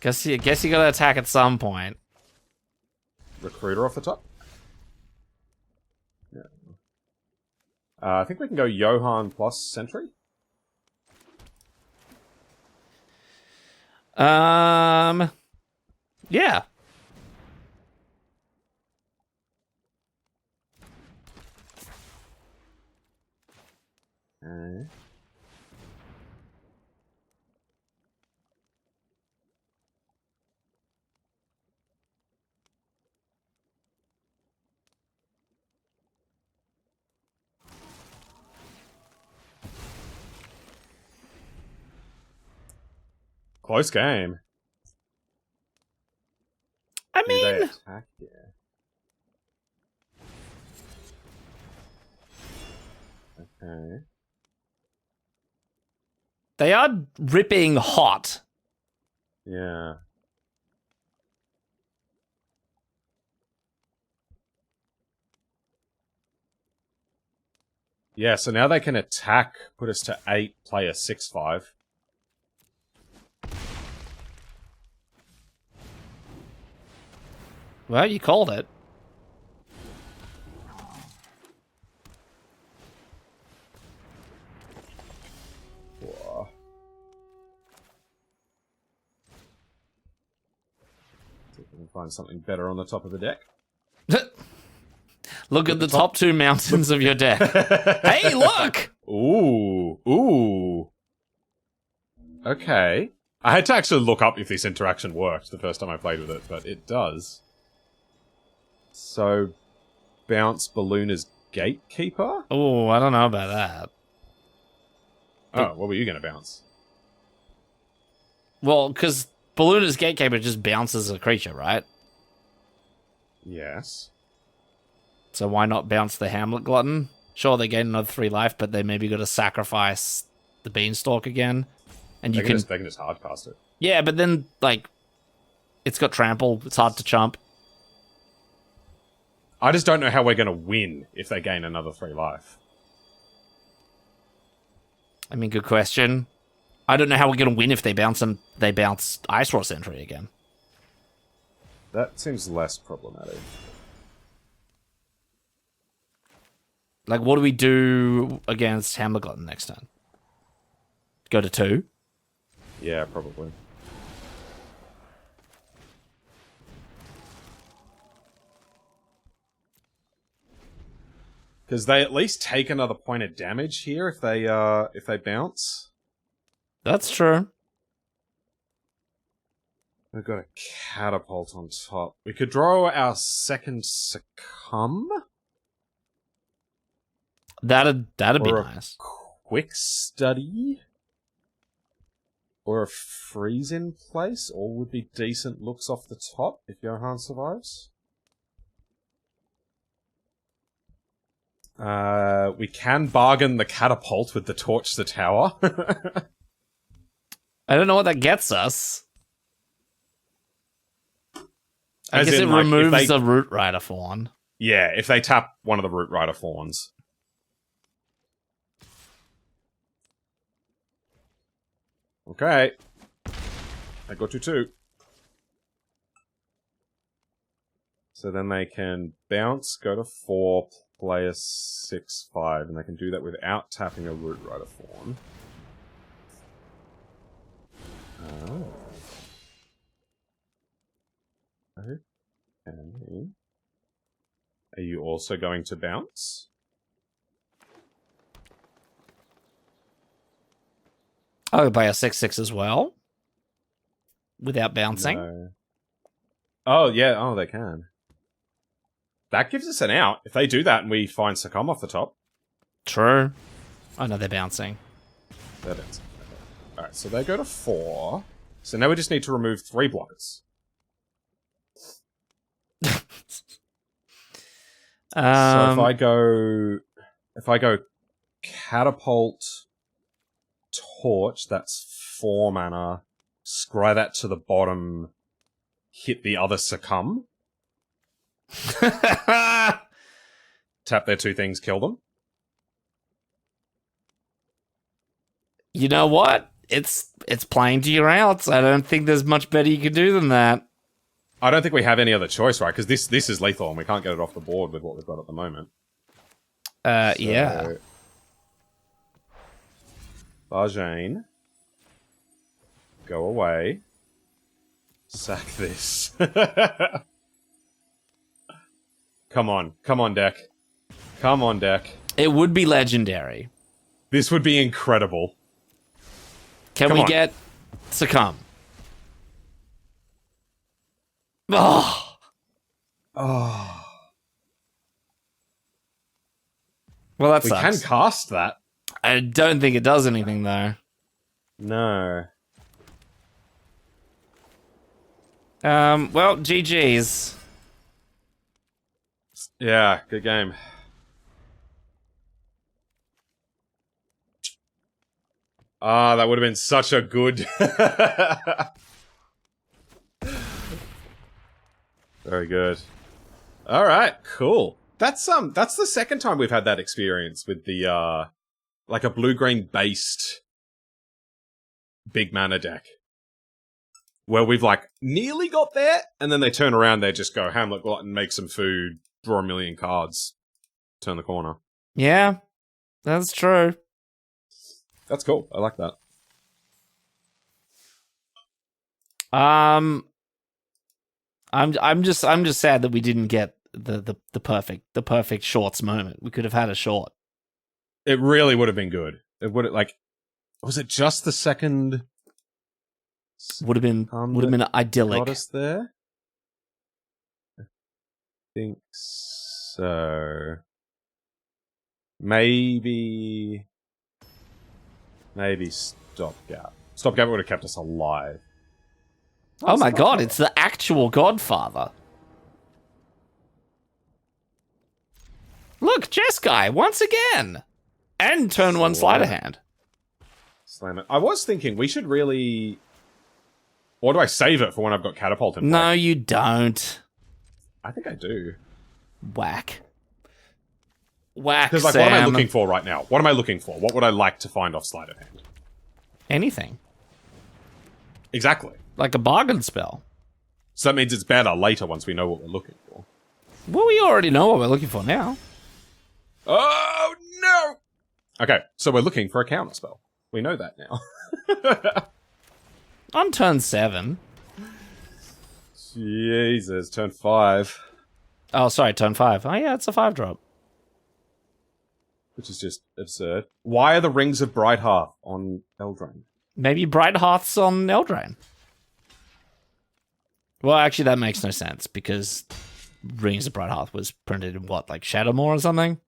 Guess you gotta attack at some point. Recruiter off the top? Yeah. I think we can go Johan plus Sentry. Yeah. Close game. I Do they mean, attack? Yeah. Okay. they are ripping hot. Yeah. Yeah, so now they can attack, put us to 8, play a 6/5. Well, you called it. Whoa. See if we can find something better on the top of the deck. Look at the top 2 mountains of your deck. Hey, look! Ooh. Ooh. Okay. I had to actually look up if this interaction worked the first time I played with it, but it does. So, bounce Ballooner's Gatekeeper? Oh, I don't know about that. Oh, what were you going to bounce? Well, because Ballooner's Gatekeeper just bounces a creature, right? Yes. So why not bounce the Hamlet Glutton? Sure, they gain another 3 life, but they maybe got to sacrifice the Beanstalk again. And you They can just hardcast it. Yeah, but then, like, it's got trample. It's hard to chump. I just don't know how we're going to win if they gain another 3 life. I mean, good question. I don't know how we're going to win if they bounce Ice Raw Sentry again. That seems less problematic. Like, what do we do against Hammerglutton next turn? Go to 2? Yeah, probably. Because they at least take another point of damage here if they bounce. That's true. We've got a catapult on top. We could draw our second succumb. That'd be Or nice. Quick study. Or a freeze in place. All would be decent looks off the top if Johan survives. We can bargain the catapult with the torch the tower. I don't know what that gets us. I As guess in, it like, removes the Root Rider Fawn. Yeah, if they tap one of the Root Rider Fawns. Okay. I got you 2. So then they can bounce, go to 4, play a 6/5, and they can do that without tapping a Root Rider Fawn. Oh. Okay. Are you also going to bounce? Oh, by a 6/6 as well? Without bouncing? No. Oh, yeah. Oh, they can. That gives us an out. If they do that and we find Succumb off the top. True. Oh, no, they're bouncing. That is. Alright, so they go to 4. So now we just need to remove 3 blockers. So if I go catapult torch, that's 4 mana. Scry that to the bottom. Hit the other succumb. Tap their 2 things, kill them. You know what? It's playing to your outs. I don't think there's much better you could do than that. I don't think we have any other choice, right? Because this is lethal and we can't get it off the board with what we've got at the moment. Yeah. Barjane. Go away. Sack this. Come on, deck. Come on, deck. It would be legendary. This would be incredible. Can we get Succumb? Oh. Oh. Well, that We sucks. can cast that. I don't think it does anything, though. No. Well, GG's. Yeah, good game. Ah, that would have been such a good... Very good. Alright, cool. That's the second time we've had that experience with the, like a blue-green based big mana deck. Where we've, like, nearly got there, and then they turn around, they just go Hamlet Glutton, make some food, draw a million cards, turn the corner. Yeah, that's true. That's cool. I like that. I'm just sad that we didn't get the perfect shorts moment. We could have had a short. It really would have been good. It would have, like, was it just the second? Would have been idyllic. Got us there. I think so. Maybe Stopgap. Stopgap would have kept us alive. Oh my god, it's the actual Godfather. Look, Chess Guy, once again! And turn 1 sleight of hand. Slam it. I was thinking we should really Or do I save it for when I've got Catapult in play? No, you don't. I think I do. Whack. Whack, Because, like, Sam. what am I looking for right now? What am I looking for? What would I like to find off Sleight of Hand? Anything. Exactly. Like a bargain spell. So that means it's better later once we know what we're looking for. Well, we already know what we're looking for now. Oh, no! Okay, so we're looking for a counter spell. We know that now. On turn 7. Jesus, turn 5. Oh, sorry, turn 5. Oh, yeah, it's a 5-drop. Which is just absurd. Why are the Rings of Bright Hearth on Eldraine? Maybe Bright Hearth's on Eldraine. Well, actually, that makes no sense, because Rings of Bright Hearth was printed in what, like Shadowmoor or something?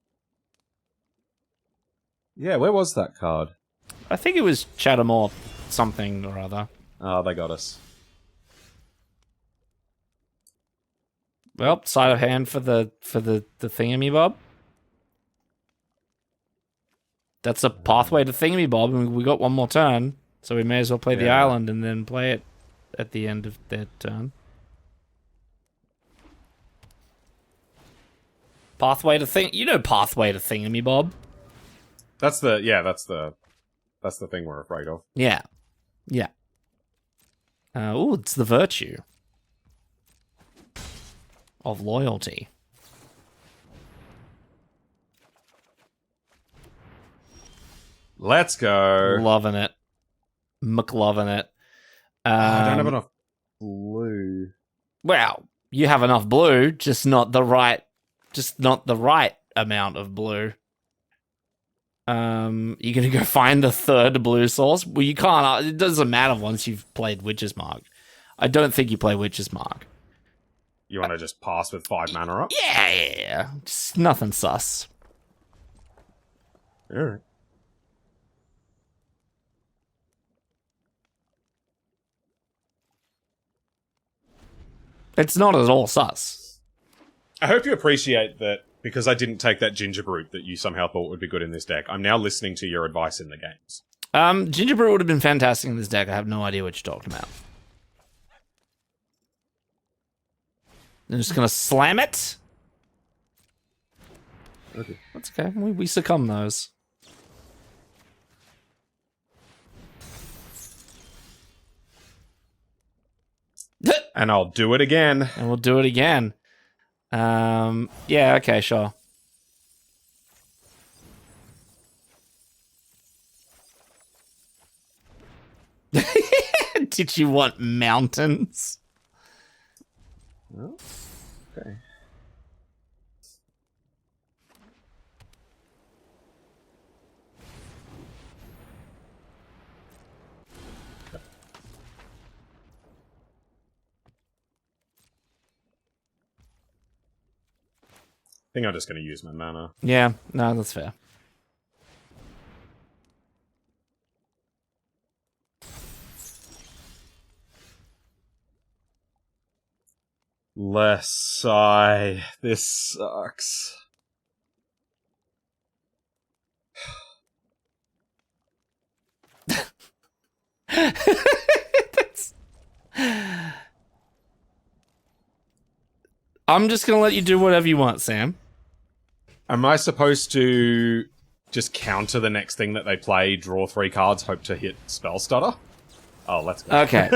Yeah, where was that card? I think it was Shadowmoor something or other. Oh, they got us. Well, sleight of hand for the thingamy-bob. That's a pathway to thingamy-bob, and we got one more turn, so we may as well play the island and then play it at the end of their turn. Pathway to pathway to thingamy-bob. That's the thing we're afraid of. Yeah. Yeah. It's the virtue of loyalty. Let's go. Loving it. McLovin' it. I don't have enough blue. Well, you have enough blue, just not the right amount of blue. You're gonna go find the third blue source? Well, you can't. It doesn't matter once you've played Witch's Mark. I don't think you play Witch's Mark. You want to just pass with 5 mana up? Yeah. Just nothing sus. Alright. It's not at all sus. I hope you appreciate that because I didn't take that ginger brute that you somehow thought would be good in this deck. I'm now listening to your advice in the games. Ginger Brew would have been fantastic in this deck. I have no idea what you're talking about. I'm just gonna slam it. Okay. That's okay. We succumb those. And I'll do it again. And we'll do it again. Yeah, okay, sure. Did you want mountains? Well, okay. I think I'm just going to use my mana. Yeah, no, that's fair. Less sigh. This sucks. I'm just gonna let you do whatever you want, Sam. Am I supposed to just counter the next thing that they play, draw 3 cards, hope to hit Spell Stutter? Oh, let's go. Okay.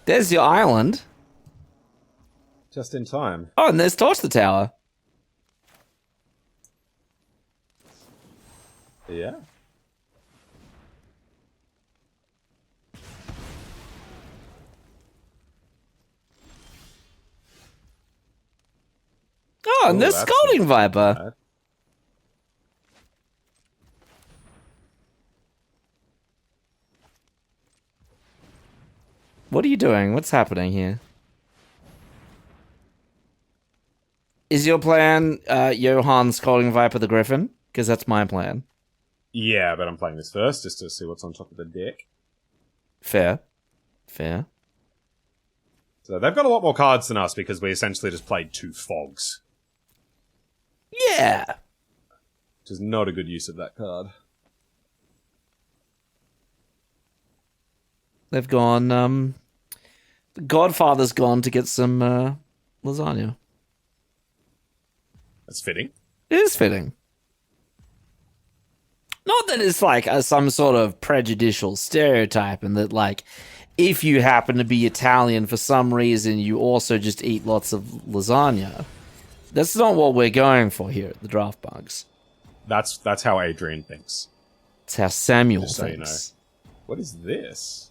There's your island. Just in time. Oh, and there's Torch the Tower. Yeah. Oh, and there's Scalding Viper. Bad. What are you doing? What's happening here? Is your plan Johann Scalding Viper the Griffin? Because that's my plan. Yeah, but I'm playing this first just to see what's on top of the deck. Fair. Fair. So they've got a lot more cards than us because we essentially just played 2 fogs. Yeah. Which is not a good use of that card. They've gone, Godfather's gone to get some lasagna. That's fitting. It is fitting. Not that it's like some sort of prejudicial stereotype and that like if you happen to be Italian for some reason you also just eat lots of lasagna. That's not what we're going for here at the Draft Bugs. That's how Adrian thinks. It's how Samuel Just thinks. so you know. What is this?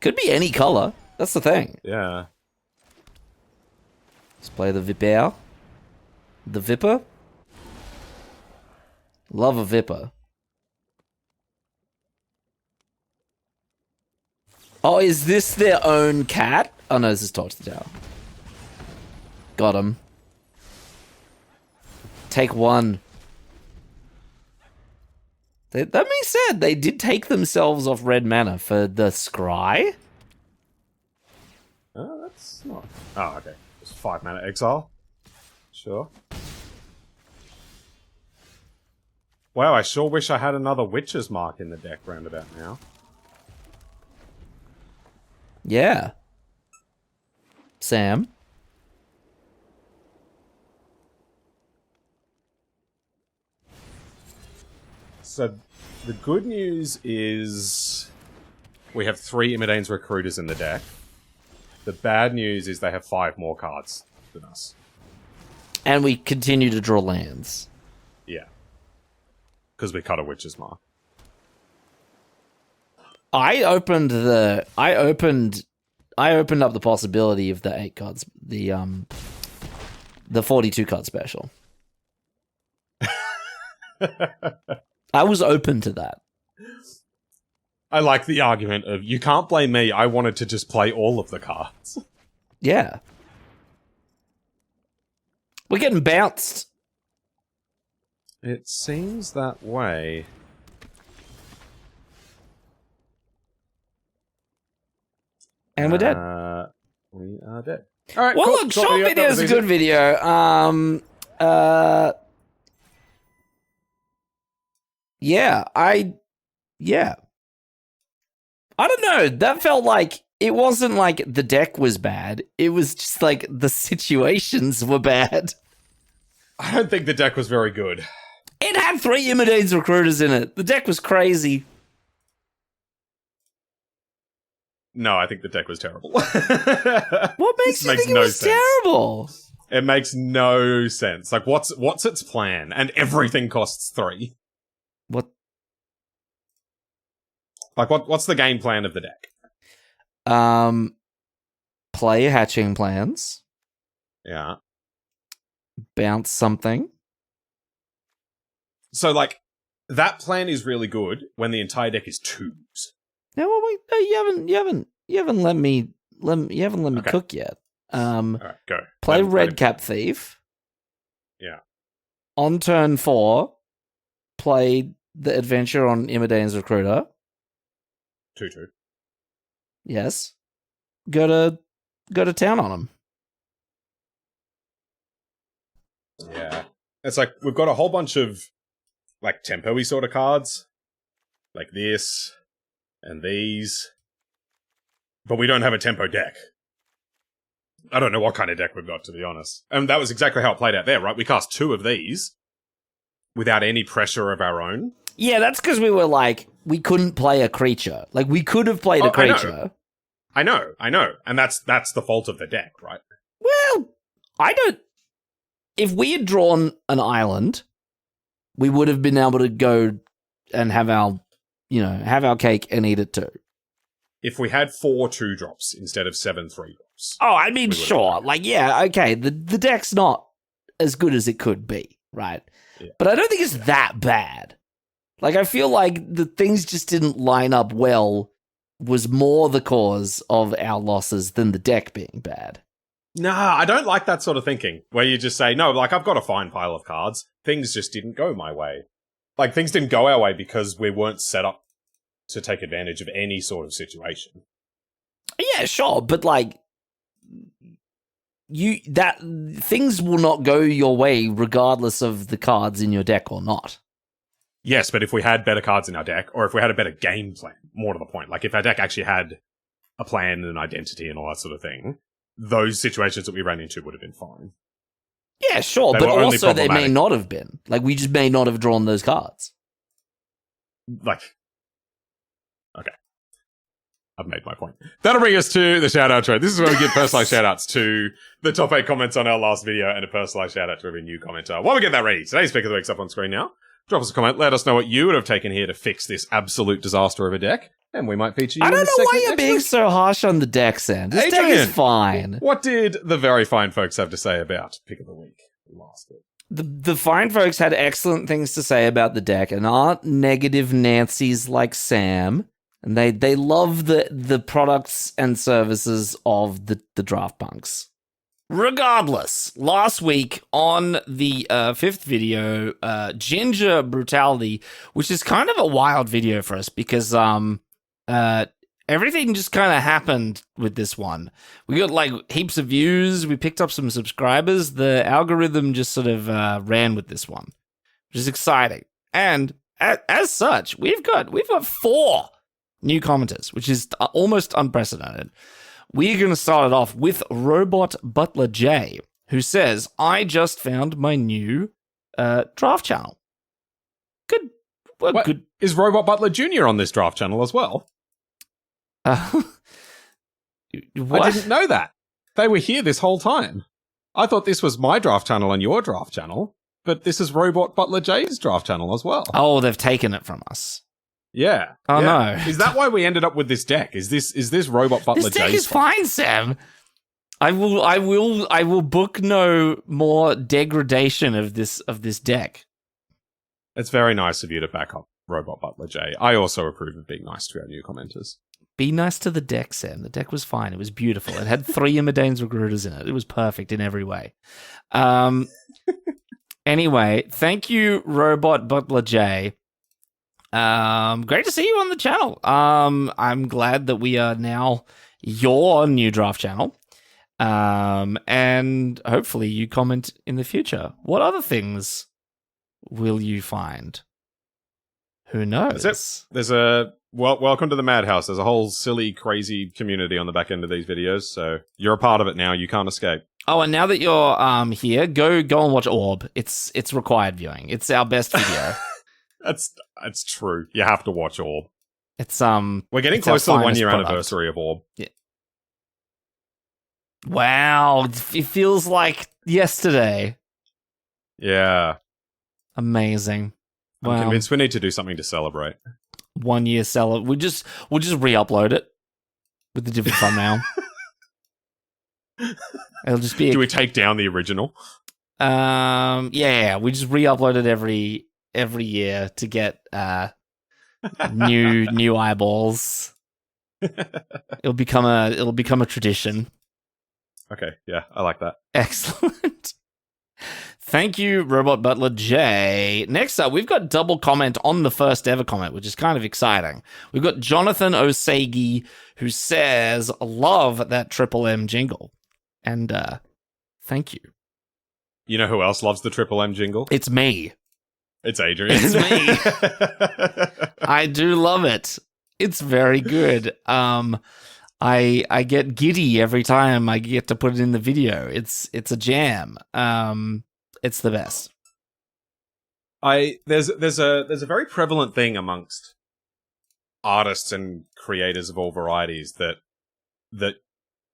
Could be any color. That's the thing. Yeah. Let's play the Viper. The Viper? Love a Viper. Oh, is this their own cat? Oh no, this is Torch the Tower. Got him. Take 1. That being said, they did take themselves off red mana for the Scry. Oh, that's not... Oh, okay. It's 5 mana exile. Sure. Wow, I sure wish I had another Witch's Mark in the deck roundabout now. Yeah. Sam? So, the good news is we have 3 IMODANE'S Recruiters in the deck. The bad news is they have 5 more cards than us. And we continue to draw lands. Yeah. Because we cut a Witch's Mark. I opened up the possibility of the 8 cards, the 42 card special. I was open to that. I like the argument of, you can't blame me, I wanted to just play all of the cards. Yeah. We're getting bounced. It seems that way. And we're dead. We are dead. Alright, Well, cool. look, short video is a good video. Yeah, I don't know. That felt like it wasn't like the deck was bad. It was just like the situations were bad. I don't think the deck was very good. It had 3 IMODANE'S Recruiters in it. The deck was crazy. No, I think the deck was terrible. What makes you think it was terrible? It makes no sense. Like, what's its plan? And everything costs 3. What? Like, what's the game plan of the deck? Play hatching plans. Yeah. Bounce something. So, like, that plan is really good when the entire deck is 2s. No, wait, no, you haven't let me Okay. cook yet. Alright, go. Play Let Red him- Cap Thief. Yeah. On turn 4, play the adventure on IMODANE'S Recruiter. 2-2. Yes. Go to town on him. Yeah. It's like, we've got a whole bunch of, like, tempo-y sort of cards. Like this. And these. But we don't have a tempo deck. I don't know what kind of deck we've got, to be honest. And that was exactly how it played out there, right? We cast 2 of these without any pressure of our own. Yeah, that's because we were like, we couldn't play a creature. Like, we could have played a creature. I know. And that's the fault of the deck, right? Well, I don't... If we had drawn an island, we would have been able to go and have our cake and eat it too. If we had 4 2-drops instead of 7 3-drops. Oh, I mean, We would've sure. done it. Like, yeah, okay. The deck's not as good as it could be, right? Yeah. But I don't think it's that bad. Like, I feel like the things just didn't line up well was more the cause of our losses than the deck being bad. Nah, I don't like that sort of thinking. Where you just say, no, like, I've got a fine pile of cards. Things just didn't go my way. Like, things didn't go our way because we weren't set up to take advantage of any sort of situation. Yeah, sure, but like things will not go your way regardless of the cards in your deck or not. Yes, but if we had better cards in our deck, or if we had a better game plan, more to the point, like if our deck actually had a plan and an identity and all that sort of thing, those situations that we ran into would have been fine. Yeah, sure, but also they may not have been. Like, we just may not have drawn those cards. Like, okay. I've made my point. That'll bring us to the shout-out trade. This is where we give personalized shout-outs to the top 8 comments on our last video and a personalized shout-out to every new commenter. While we get that ready, today's pick of the week's up on screen now. Drop us a comment. Let us know what you would have taken here to fix this absolute disaster of a deck. And we might feature you I don't know why you're being so harsh on the deck, Sam. This deck is fine. What did the very fine folks have to say about pick of the week last week? The fine folks had excellent things to say about the deck and aren't negative Nancy's like Sam. And they love the products and services of the draft punks. Regardless, last week on the 5th video, Ginger Brutality, which is kind of a wild video for us because everything just kind of happened with this one. We got like heaps of views, we picked up some subscribers, the algorithm just sort of ran with this one, which is exciting. And as such, we've got 4 new commenters, which is almost unprecedented. We're going to start it off with Robot Butler J, who says, I just found my new draft channel. Good. Well, good. Is Robot Butler Jr. on this draft channel as well? What? I didn't know that. They were here this whole time. I thought this was my draft channel and your draft channel, but this is Robot Butler J's draft channel as well. Oh, they've taken it from us. Yeah. Oh, no. Is that why we ended up with this deck? Is this Robot Butler J's? This deck is fine, Sam. I will book no more degradation of this deck. It's very nice of you to back up Robot Butler J. I also approve of being nice to our new commenters. Be nice to the deck, Sam. The deck was fine. It was beautiful. It had 3 IMODANE'S Recruiters in it. It was perfect in every way. Anyway, thank you, Robot Butler J. Great to see you on the channel. I'm glad that we are now your new draft channel. And hopefully you comment in the future. What other things will you find? Who knows? That's it. There's a welcome to the madhouse. There's a whole silly, crazy community on the back end of these videos, so you're a part of it now. You can't escape. Oh, and now that you're here, go and watch Orb. It's required viewing. It's our best video. That's true. You have to watch Orb. It's we're getting close to the 1-year anniversary of Orb. Yeah. Wow, it feels like yesterday. Yeah. Amazing. I'm convinced we need to do something to celebrate. 1 year we'll just re-upload it with the different thumbnail. It'll just be. Do we take down the original? Yeah, we just re-upload it every year to get new eyeballs. It'll become a tradition. Okay, yeah, I like that. Excellent. Thank you, Robot Butler J. Next up, we've got double comment on the first ever comment, which is kind of exciting. We've got Jonathan Osagi, who says, love that Triple M jingle. And thank you. You know who else loves the Triple M jingle? It's me. It's Adrian. It's me. I do love it. It's very good. I get giddy every time I get to put it in the video. It's a jam. It's the best. There's a very prevalent thing amongst artists and creators of all varieties that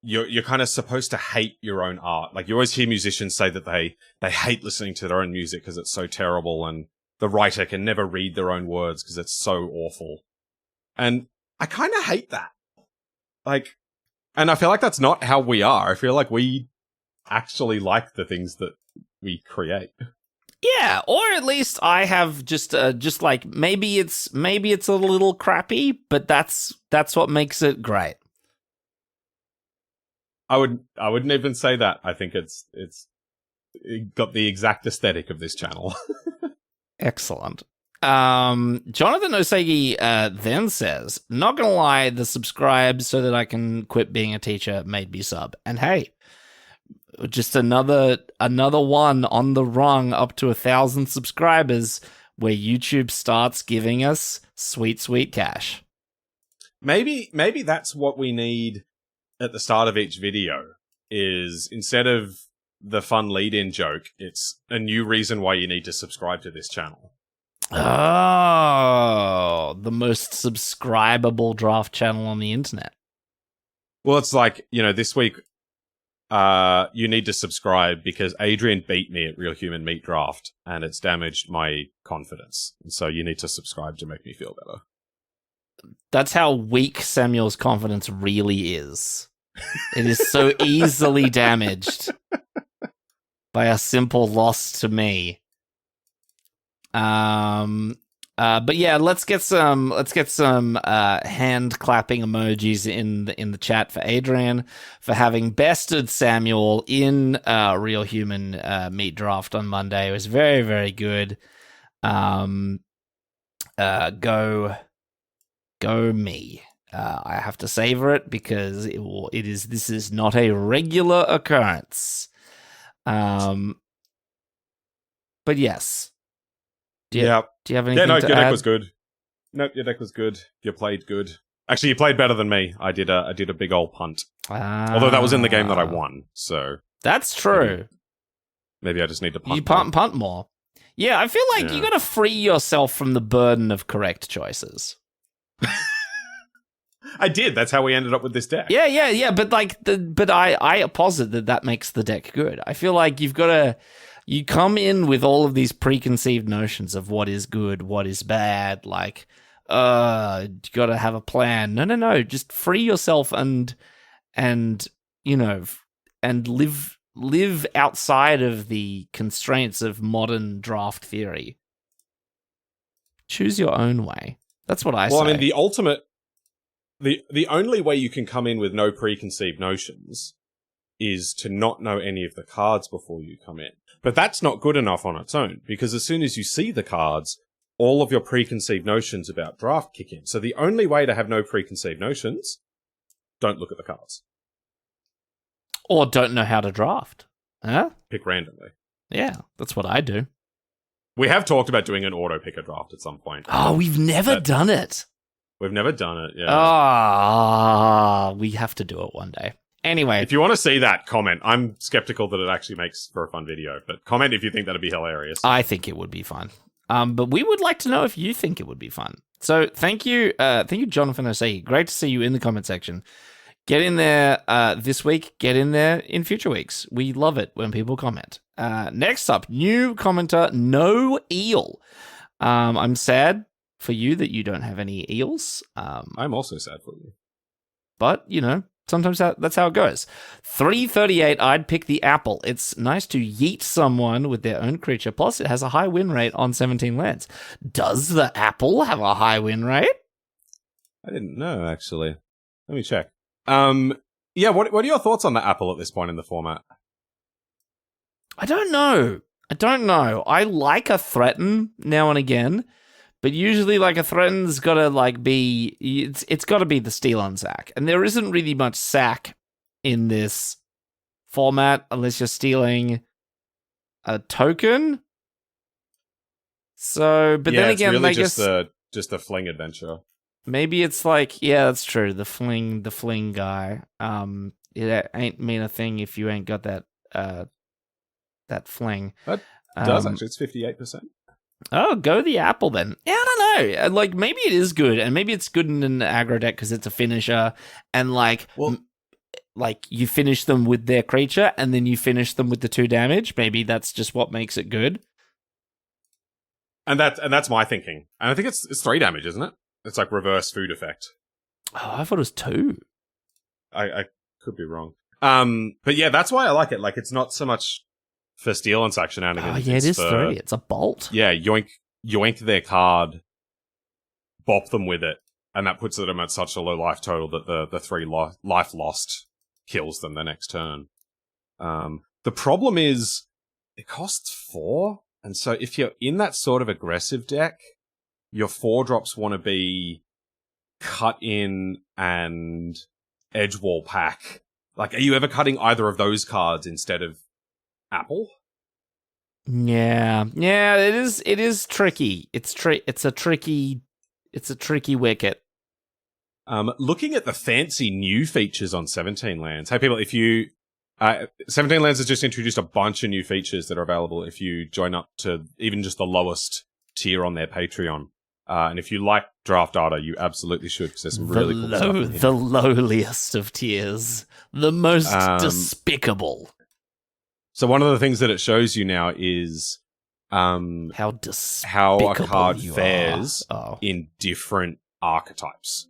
you're kind of supposed to hate your own art. Like, you always hear musicians say that they hate listening to their own music because it's so terrible, and the writer can never read their own words because it's so awful. And I kind of hate that. Like, and I feel like that's not how we are. I feel like we actually like the things that we create. Yeah, or at least I have just like maybe it's a little crappy, but that's what makes it great. I wouldn't even say that. I think it got the exact aesthetic of this channel. Excellent. Jonathan Osegi then says, not gonna lie, the subscribe so that I can quit being a teacher made me sub. And hey, just another one on the rung up to 1,000 subscribers where YouTube starts giving us sweet cash. Maybe that's what we need at the start of each video, is instead of the fun lead-in joke, it's a new reason why you need to subscribe to this channel. Oh, the most subscribable draft channel on the internet. Well, it's like, this week, you need to subscribe because Adrian beat me at Real Human Meat Draft, and it's damaged my confidence. And so you need to subscribe to make me feel better. That's how weak Samuel's confidence really is. It is so easily damaged by a simple loss to me. But yeah, let's get some hand clapping emojis in the chat for Adrian for having bested Samuel in Real Human Meat Draft on Monday. It was very, very good. Go me. I have to savor it because this is not a regular occurrence. But yes. Do you have anything your to deck add? was good. Nope, your deck was good. You played good. Actually, you played better than me. I did a big old punt. Although that was in the game that I won, so... That's true. Maybe I just need to punt. You punt more. Yeah, I feel like you gotta free yourself from the burden of correct choices. I did. That's how we ended up with this deck. Yeah. But I posit that makes the deck good. I feel like you come in with all of these preconceived notions of what is good, what is bad. Like, you gotta have a plan. No. Just free yourself and live outside of the constraints of modern draft theory. Choose your own way. That's what I say. Well, I mean, the ultimate... The only way you can come in with no preconceived notions is to not know any of the cards before you come in. But that's not good enough on its own, because as soon as you see the cards, all of your preconceived notions about draft kick in. So the only way to have no preconceived notions, don't look at the cards. Or don't know how to draft. Huh? Pick randomly. Yeah, that's what I do. We have talked about doing an auto-picker draft at some point. Oh, we've never done it. We've never done it, yeah. We have to do it one day. Anyway. If you want to see that, comment. I'm skeptical that it actually makes for a fun video, but comment if you think that'd be hilarious. I think it would be fun. But we would like to know if you think it would be fun. So thank you, Jonathan Osei. Great to see you in the comment section. Get in there this week. Get in there in future weeks. We love it when people comment. Next up, new commenter, No Eel. I'm sad for you that you don't have any eels. I'm also sad for you. But, sometimes that's how it goes. 338, I'd pick the apple. It's nice to yeet someone with their own creature. Plus, it has a high win rate on 17 lands. Does the apple have a high win rate? I didn't know, actually. Let me check. Yeah, what are your thoughts on the apple at this point in the format? I don't know. I like a threaten now and again. But usually, a threaten's gotta, be... It's gotta be the steal on sack. And there isn't really much sack in this format unless you're stealing a token. So, but then again, really I guess... just a fling adventure. Maybe it's that's true, the fling guy. It ain't mean a thing if you ain't got that fling. That does, actually. It's 58%. Oh, go the apple then. Yeah, I don't know. Maybe it is good, and maybe it's good in an aggro deck because it's a finisher, and you finish them with their creature, and then you finish them with the 2 damage. Maybe that's just what makes it good. And that's my thinking. And I think it's 3 damage, isn't it? It's reverse food effect. Oh, I thought it was 2. I could be wrong. But yeah, that's why I like it. It's not so much for steal and sack shenanigans. Oh, yeah, it is 3. It's a bolt. Yeah, yoink their card, bop them with it, and that puts them at such a low life total that the 3 life lost kills them the next turn. The problem is, it costs 4, and so if you're in that sort of aggressive deck, your 4-drops want to be cut in and edge wall pack. Like, are you ever cutting either of those cards instead of Apple? Yeah, it is tricky. It's a tricky wicket. Looking at the fancy new features on 17 Lands. Hey, people, if you 17 Lands has just introduced a bunch of new features that are available if you join up to even just the lowest tier on their Patreon. And if you like draft data, you absolutely should, because there's some really cool stuff in here. The lowliest of tiers. The most despicable. So one of the things that it shows you now is how a card fares in different archetypes.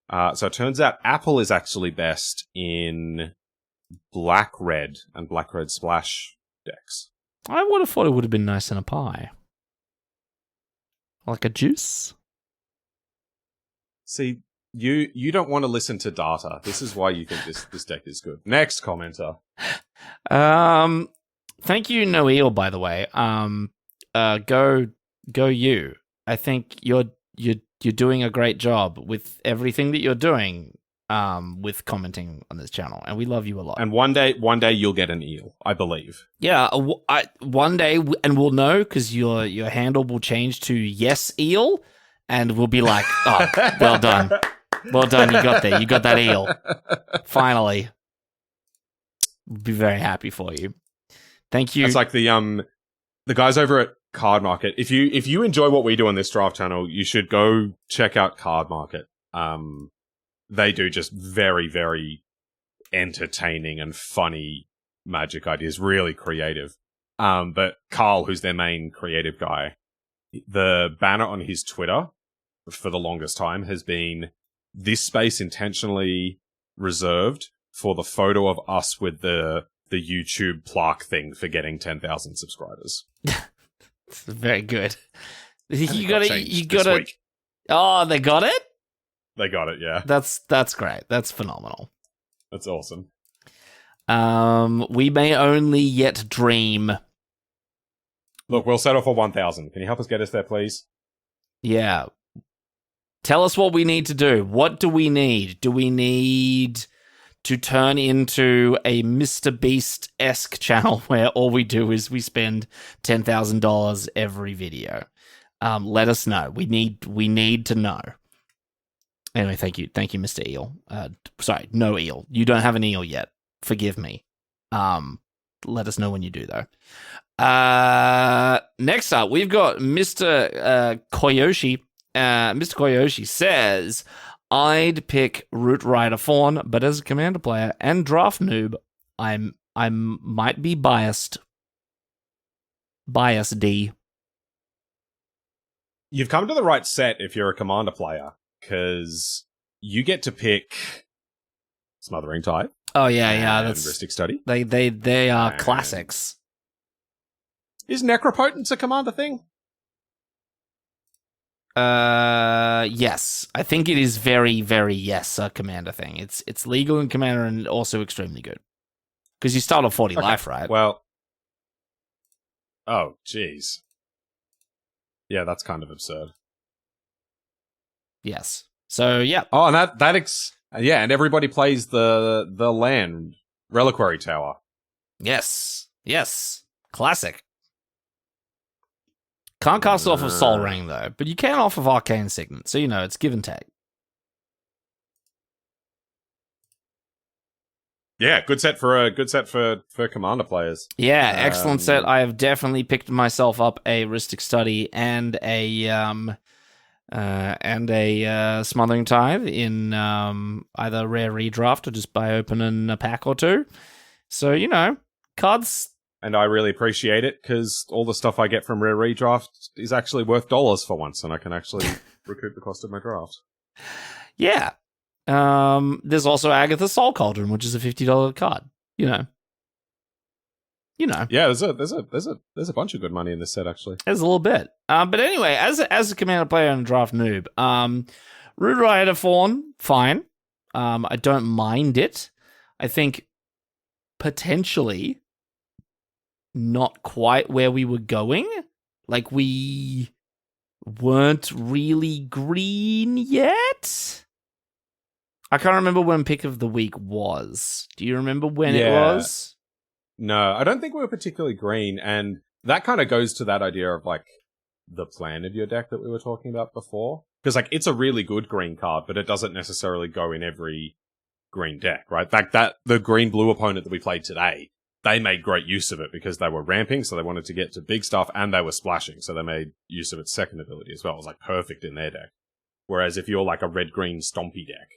So it turns out Apple is actually best in black-red and black-red splash decks. I would have thought it would have been nice in a pie. Like a juice? See, you don't want to listen to data. This is why you think this deck is good. Next commenter. Thank you, Noel, by the way. Go you. I think you're doing a great job with everything that you're doing with commenting on this channel, and we love you a lot. And one day you'll get an eel, I believe. Yeah, one day, and we'll know, because your handle will change to yes eel, and we'll be like, oh, well done, you got there, you got that eel, finally. We'll be very happy for you. Thank you. It's like the guys over at Card Market. If you enjoy what we do on this draft channel, you should go check out Card Market. They do just very, very entertaining and funny Magic ideas, really creative. But Carl, who's their main creative guy, the banner on his Twitter for the longest time has been this space intentionally reserved for the photo of us with the YouTube plaque thing for getting 10,000 subscribers. It's very good. You got it. Oh, they got it? They got it, yeah. That's great. That's phenomenal. That's awesome. We may only yet dream. Look, we'll settle for 1,000. Can you help us get us there, please? Yeah. Tell us what we need to do. What do we need? Do we need to turn into a Mr. Beast-esque channel where all we do is we spend $10,000 every video? Let us know. We need to know. Anyway, thank you, Mr. Eel. Sorry, no eel. You don't have an eel yet. Forgive me. Let us know when you do, though. Next up, we've got Mr. Koyoshi. Mr. Koyoshi says, I'd pick Root Rider Fawn, but as a commander player and draft noob, I might be biased. Bias D. You've come to the right set if you're a commander player, because you get to pick Smothering Tide. Oh yeah, that's Ristic Study. They are classics. Is Necropotence a commander thing? Yes. I think it is very, very yes a commander thing. It's legal in commander and also extremely good. Because you start on 40 life, right? Well, oh, jeez. Yeah, that's kind of absurd. Yes. So, yeah. Oh, and and everybody plays the land Reliquary Tower. Yes. Classic. Can't cast it off of Sol Ring, though, but you can off of Arcane Signet, so it's give and take. Yeah, good set for commander players. Yeah, excellent set. I have definitely picked myself up a Ristic Study and a Smothering Tithe in either rare redraft or just by opening a pack or two. So cards. And I really appreciate it, because all the stuff I get from Rare Redraft is actually worth dollars for once, and I can actually recoup the cost of my draft. Yeah. There's also Agatha's Soul Cauldron, which is a $50 card. Yeah, there's a bunch of good money in this set, actually. There's a little bit. But anyway, as a commander player and a draft noob, Root Rider Fawn, fine. I don't mind it. I think potentially not quite where we were going. Like we weren't really green yet. I can't remember when pick of the week was. Do you remember when it was? No, I don't think we were particularly green, and that kind of goes to that idea of, like, the plan of your deck that we were talking about before. Because, like, it's a really good green card, but it doesn't necessarily go in every green deck, right? Like, the green-blue opponent that we played today, they made great use of it because they were ramping, so they wanted to get to big stuff, and they were splashing, so they made use of its second ability as well. It was, like, perfect in their deck. Whereas if you're, like, a red-green stompy deck,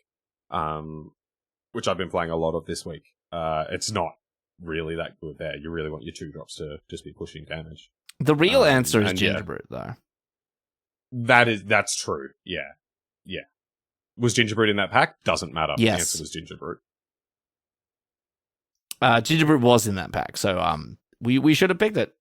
which I've been playing a lot of this week, it's not really that good there. You really want your 2-drops to just be pushing damage. The real answer is Gingerbrute, though. That's true. Yeah. Was Gingerbrute in that pack? Doesn't matter. Yes. The answer was Gingerbrute. Gingerbrute was in that pack, so we should have picked it.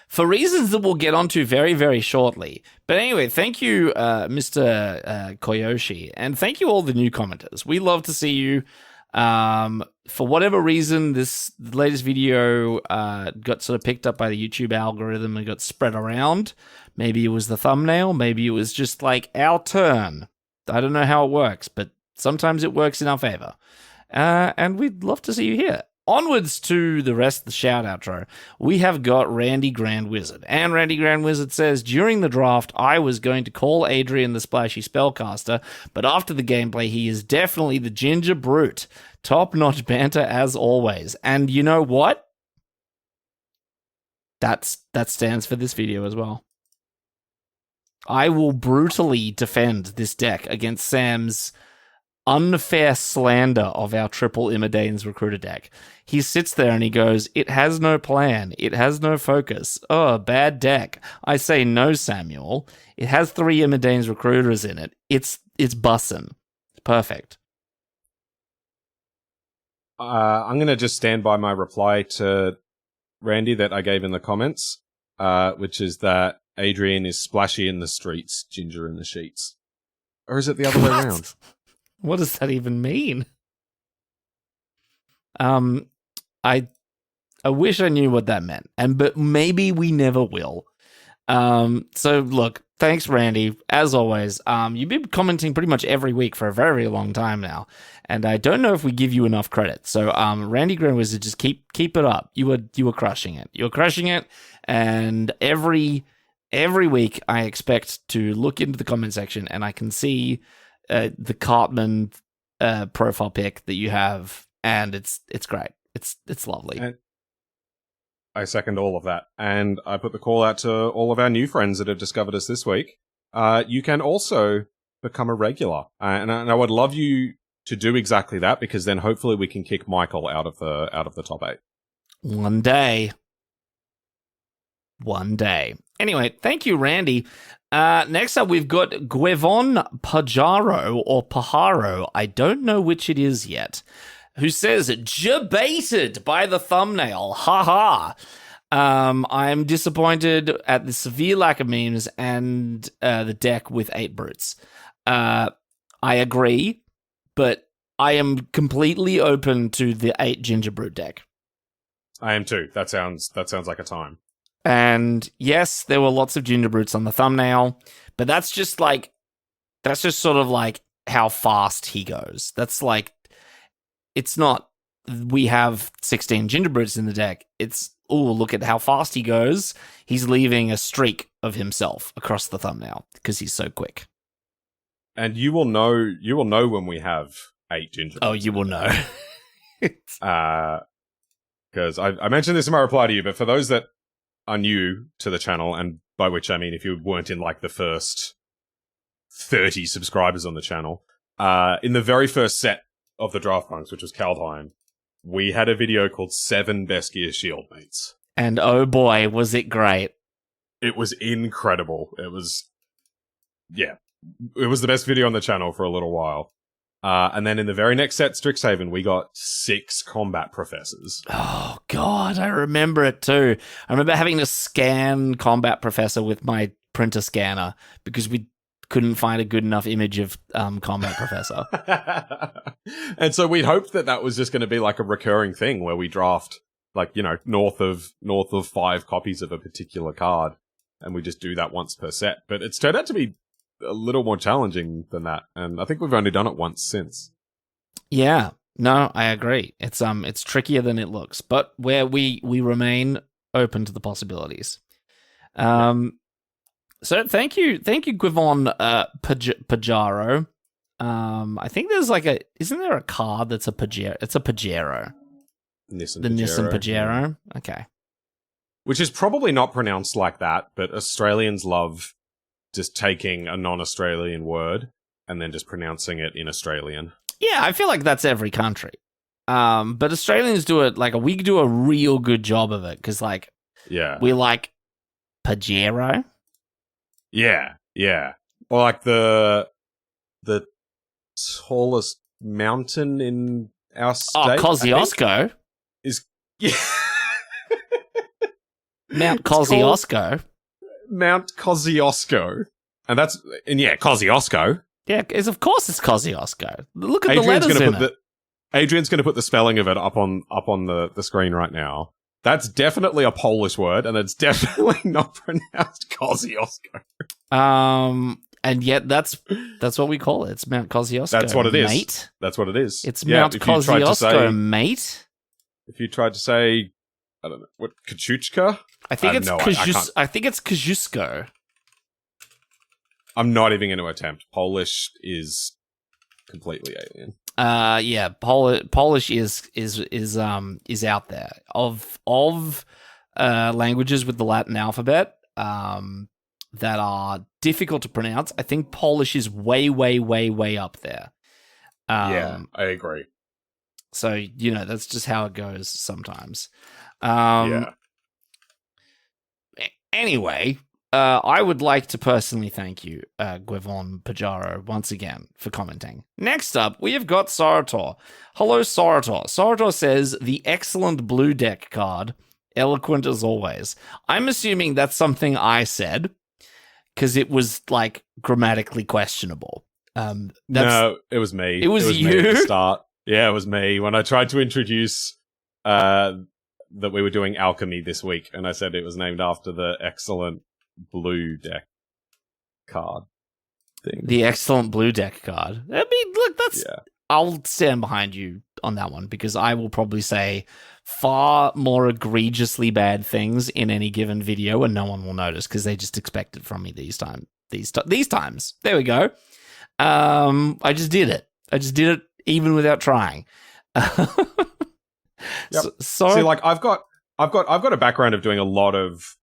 For reasons that we'll get onto very, very shortly. But anyway, thank you, Mr. Koyoshi, and thank you all the new commenters. We love to see you. For whatever reason, this latest video got sort of picked up by the YouTube algorithm and got spread around. Maybe it was the thumbnail, maybe it was just like our turn. I don't know how it works, but sometimes it works in our favor. And we'd love to see you here. Onwards to the rest of the shout outro, we have got Randy Grand Wizard. And Randy Grand Wizard says, during the draft, I was going to call Adrian the splashy spellcaster, but after the gameplay, he is definitely the Ginger Brute. Top-notch banter as always. And you know what? That stands for this video as well. I will brutally defend this deck against Sam's unfair slander of our triple IMODANE'S recruiter deck. He sits there and he goes, it has no plan. It has no focus. Oh, bad deck. I say no, Samuel. It has 3 IMODANE'S recruiters in it. It's bussin'. Perfect. I'm going to just stand by my reply to Randy that I gave in the comments, which is that Adrian is splashy in the streets, ginger in the sheets. Or is it the other way around? What does that even mean? I wish I knew what that meant, but maybe we never will. So look, thanks, Randy. As always, you've been commenting pretty much every week for a very, very long time now, and I don't know if we give you enough credit. So, Randy Grand Wizard, just keep it up. You were crushing it. You're crushing it, and every week I expect to look into the comment section and I can see the Cartman profile pic that you have, and it's great. It's lovely. And I second all of that. And I put the call out to all of our new friends that have discovered us this week. You can also become a regular. And I would love you to do exactly that, because then hopefully we can kick Michael out of the top 8. One day. Anyway, thank you, Randy. Next up, we've got Guevon Pajaro or Pajaro. I don't know which it is yet. Who says, "Jebaited by the thumbnail. Haha. I'm disappointed at the severe lack of memes and the deck with 8 brutes. I agree, but I am completely open to the 8 ginger brute deck. I am too. That sounds like a time. And yes, there were lots of ginger brutes on the thumbnail, but that's just sort of like how fast he goes. That's like, it's not, we have 16 ginger brutes in the deck. It's, oh, look at how fast he goes. He's leaving a streak of himself across the thumbnail because he's so quick. And you will know when we have 8 ginger brutes. Oh, you will know. Because I mentioned this in my reply to you, but for those that are new to the channel, and by which I mean if you weren't in like the first 30 subscribers on the channel, in the very first set of the Draft Punks, which was Kaldheim, we had a video called 7 Best Gear Shield Mates. And oh boy, was it great. It was incredible. It was the best video on the channel for a little while. And then in the very next set, Strixhaven, we got 6 combat professors. Oh, God, I remember it too. I remember having to scan combat professor with my printer scanner because we couldn't find a good enough image of combat professor. And so we'd hoped that was just going to be like a recurring thing where we draft, like, north of 5 copies of a particular card. and we just do that once per set. But it's turned out to be a little more challenging than that, and I think we've only done it once since. Yeah, no, I agree. It's trickier than it looks, but where we remain open to the possibilities. So thank you, Gwivon Pajaro. I think there's isn't there a card that's a Pajero? It's a Pajero. Nissan Pajero. Okay. Which is probably not pronounced like that, but Australians love just taking a non-Australian word and then just pronouncing it in Australian. Yeah, I feel like that's every country. But Australians do it we do a real good job of it because we like Pajero. Yeah. Or like the tallest mountain in our state. Oh, Kosciuszko. Yeah. Mount Kosciuszko. Mount Kosciuszko. And Kosciuszko. Yeah, of course it's Kosciuszko. Look at the letters in it. Adrian's going to put the spelling of it up on the screen right now. That's definitely a Polish word, and it's definitely not pronounced Kosciuszko. And yet that's what we call it. It's Mount Kosciuszko. That's what it is, mate. That's what it is. It's Mount Kosciuszko, mate. If you tried to say, I don't know, what, Kachuchka? I think it's Kosciuszko. I'm not even going to attempt. Polish is completely alien. Yeah, Polish is out there of languages with the Latin alphabet that are difficult to pronounce. I think Polish is way up there. Yeah, I agree. So that's just how it goes sometimes. Anyway. I would like to personally thank you, Gwivon Pajaro, once again for commenting. Next up, we have got Sarator. Hello, Sarator. Sarator says, the excellent blue deck card, eloquent as always. I'm assuming that's something I said, because it was, grammatically questionable. No, it was me. It was you? Me at the start. Yeah, it was me. When I tried to introduce that we were doing alchemy this week, and I said it was named after the excellent blue deck card thing. The excellent blue deck card. I mean, look, I'll stand behind you on that one because I will probably say far more egregiously bad things in any given video and no one will notice because they just expect it from me these times. There we go. I just did it even without trying. Yep. So see, I've got a background of doing a lot of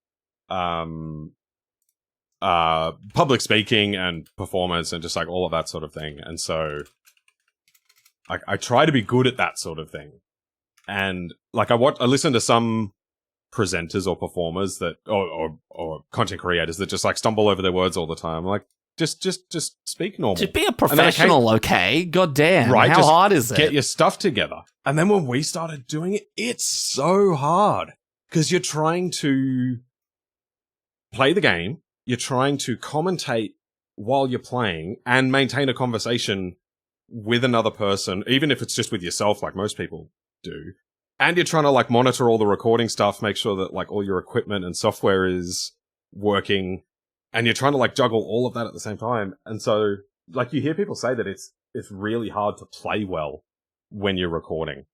public speaking and performance and just all of that sort of thing. And so I try to be good at that sort of thing. And I listen to some presenters or performers that or content creators that just stumble over their words all the time. Just speak normal. Just be a professional, okay? God damn. Right, how hard is it? Get your stuff together. And then when we started doing it, it's so hard. Because you're trying to play the game, you're trying to commentate while you're playing, and maintain a conversation with another person, even if it's just with yourself, like most people do. And you're trying to monitor all the recording stuff, make sure that all your equipment and software is working, and you're trying to juggle all of that at the same time. And so you hear people say that it's really hard to play well when you're recording.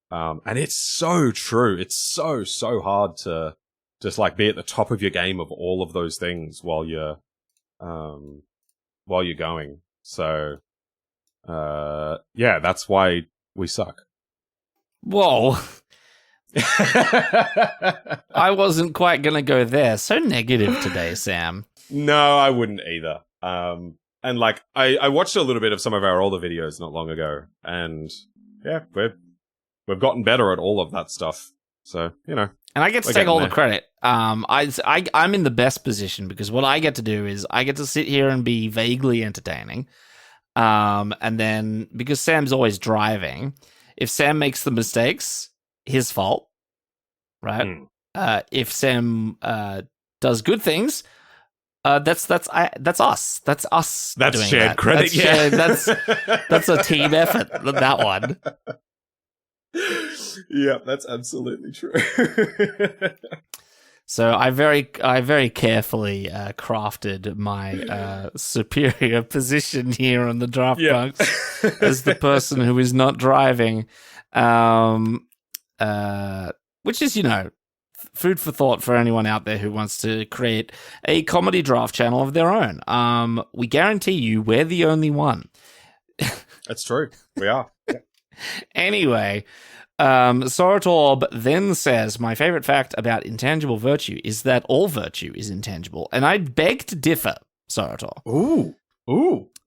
And it's so true. It's so hard to just be at the top of your game of all of those things while you're going. So, yeah, that's why we suck. Whoa. I wasn't quite going to go there. So negative today, Sam. No, I wouldn't either. And I watched a little bit of some of our older videos not long ago, and yeah, we've gotten better at all of that stuff. So, And I get to take all the credit. I'm in the best position because what I get to do is I get to sit here and be vaguely entertaining. And then because Sam's always driving, if Sam makes the mistakes, his fault, right? If Sam does good things, that's us. That's us. That's doing shared that. credit. That's a team effort. That one. Yeah, that's absolutely true. So I very carefully crafted my superior position here on the draft bunks as the person who is not driving, which is, food for thought for anyone out there who wants to create a comedy draft channel of their own. We guarantee you we're the only one. That's true. We are. Yeah. Anyway, Sorotorb then says, my favorite fact about intangible virtue is that all virtue is intangible. And I beg to differ, Sorotor. Ooh.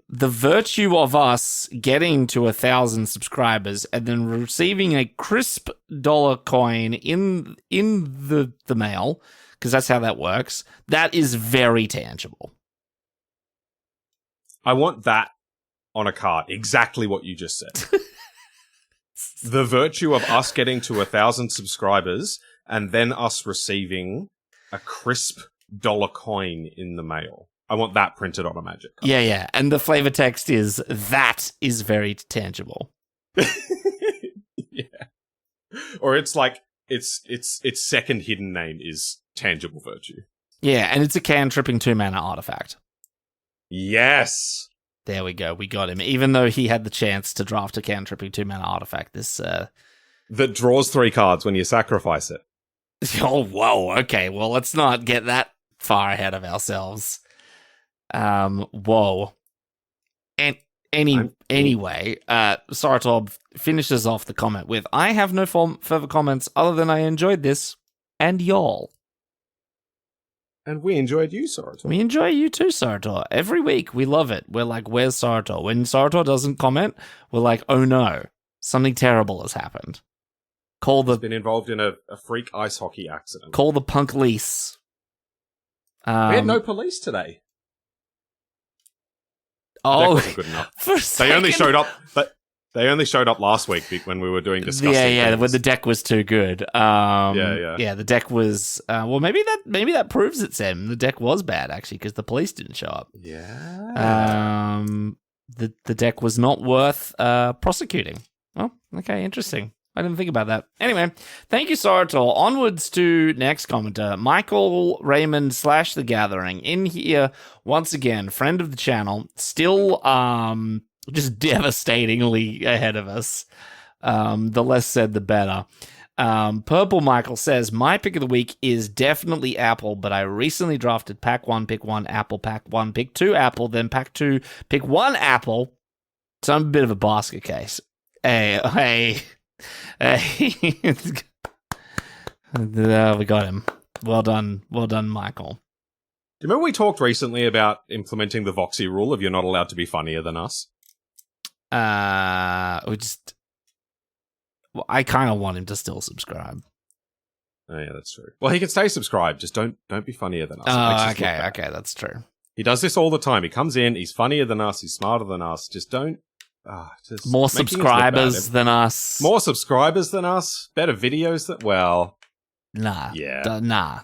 The virtue of us getting to 1,000 subscribers and then receiving a crisp dollar coin in the mail, because that's how that works, that is very tangible. I want that on a card. Exactly what you just said. The virtue of us getting to 1,000 subscribers and then us receiving a crisp dollar coin in the mail. I want that printed on a Magic card. Yeah. And the flavor text is, that is very tangible. Yeah. Or it's like, its second hidden name is Tangible Virtue. Yeah, and it's a cantripping 2-mana artifact. Yes! There we go. We got him. Even though he had the chance to draft a cantripping 2-mana artifact, this... that draws 3 cards when you sacrifice it. Oh, whoa. Okay, well, let's not get that far ahead of ourselves. Whoa. And anyway, Saratorb finishes off the comment with, I have no further comments other than I enjoyed this, and y'all. And we enjoyed you, Sarator. We enjoy you too, Sarator. Every week, we love it. We're like, where's Sarator? When Sarator doesn't comment, we're like, oh no, something terrible has happened. He's been involved in a freak ice hockey accident. Call the punk police. We had no police today. Oh, that wasn't good enough. For a second. They only showed up last week when we were doing discussing. Yeah, when the deck was too good. Yeah, the deck was. Well, maybe that proves it, Sam. The deck was bad actually because the police didn't show up. Yeah. The deck was not worth prosecuting. Oh, okay, interesting. I didn't think about that. Anyway, thank you, Sarator. Onwards to next commenter, Michael Raymond / The Gathering. In here, once again, friend of the channel, still just devastatingly ahead of us. The less said, the better. Purple Michael says, my pick of the week is definitely Apple, but I recently drafted pack 1, pick 1, Apple, pack 1, pick 2, Apple, then pack 2, pick 1, Apple. So I'm a bit of a basket case. Hey. We got him. Well done, Michael. Do you remember we talked recently about implementing the Voxy rule of you're not allowed to be funnier than us? I kind of want him to still subscribe. Oh yeah, that's true. Well, he can stay subscribed. Just don't be funnier than us. Oh, okay, that's true. He does this all the time. He comes in, he's funnier than us, he's smarter than us. Just don't. More subscribers than us. More subscribers than us. Better videos than... Well... Nah. Yeah. Nah.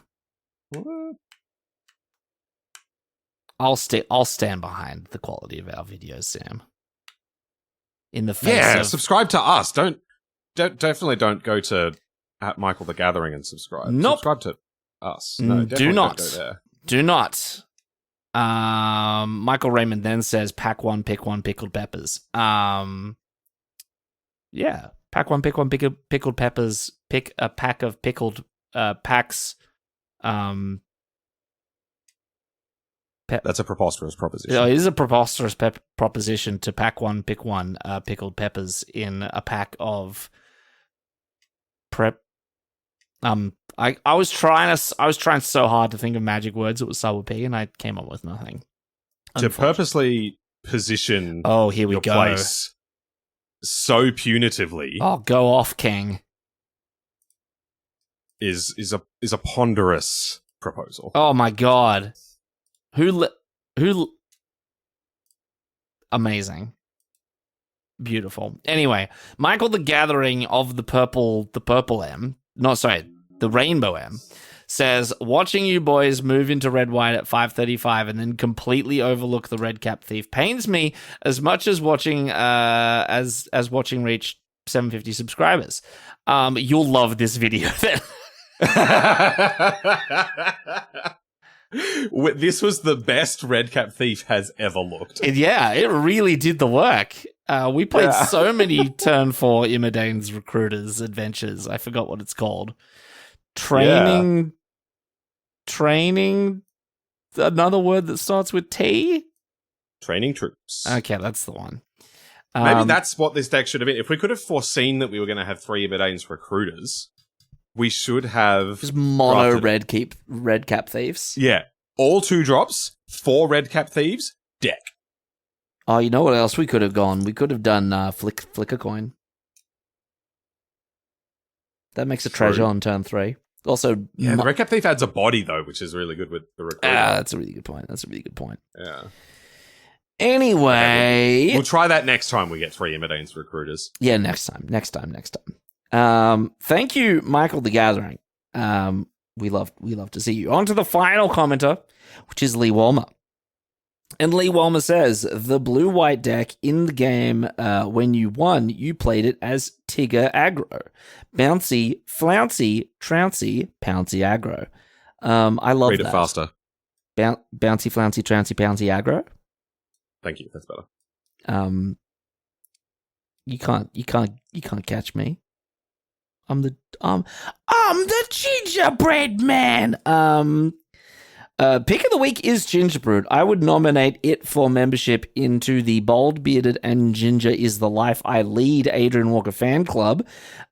I'll stand behind the quality of our videos, Sam. In the face of... subscribe to us. Definitely don't go to @Michael the Gathering and subscribe. Nope. Subscribe to us. No, do not. Don't go there. Do not. Michael Raymond then says, pack 1, pick 1, pickled peppers. Yeah. Pack 1, pick 1, pickled peppers. Pick a pack of pickled packs. That's a preposterous proposition. It is a preposterous proposition to pack 1, pick 1 pickled peppers in a pack of prep. I was trying so hard to think of magic words that was sub P, and I came up with nothing. To purposely position here we your go. place so punitively. Oh, go off, King. Is a ponderous proposal. Oh my god. Who amazing. Beautiful. Anyway, Michael the Gathering of the Rainbow M says, watching you boys move into red white at 5:35 and then completely overlook the red cap thief pains me as much as watching watching reach 750 subscribers. You'll love this video then. This was the best Redcap Thief has ever looked. Yeah, it really did the work. We played so many turn 4 IMODANE'S Recruiters Adventures. I forgot what it's called. Training, another word that starts with T? Training troops. Okay, that's the one. Maybe that's what this deck should have been. If we could have foreseen that we were going to have 3 IMODANE'S Recruiters, we should have... Just mono Redcap Thieves. Yeah. All 2-drops, 4 Redcap Thieves, deck. Oh, you know what else we could have gone? We could have done Flicker Coin. That makes a treasure on turn 3. Also, yeah, the Redcap Thief adds a body, though, which is really good with the Recruiter. That's a really good point. Yeah. Anyway, we'll try that next time we get 3 IMODANE'S Recruiters. Yeah, next time. Thank you, Michael the Gathering. We love to see you. On to the final commenter, which is Lee Walmer. And Lee Walmer says, the blue-white deck in the game, when you won, you played it as Tigger aggro. Bouncy, flouncy, trouncy, pouncy aggro. I love that. Read it faster. Bouncy, flouncy, trouncy, pouncy aggro. Thank you. That's better. You can't catch me. I'm the gingerbread man. Pick of the week is Gingerbread. I would nominate it for membership into the Bold, Bearded, and Ginger is the Life I Lead Adrian Walker fan club.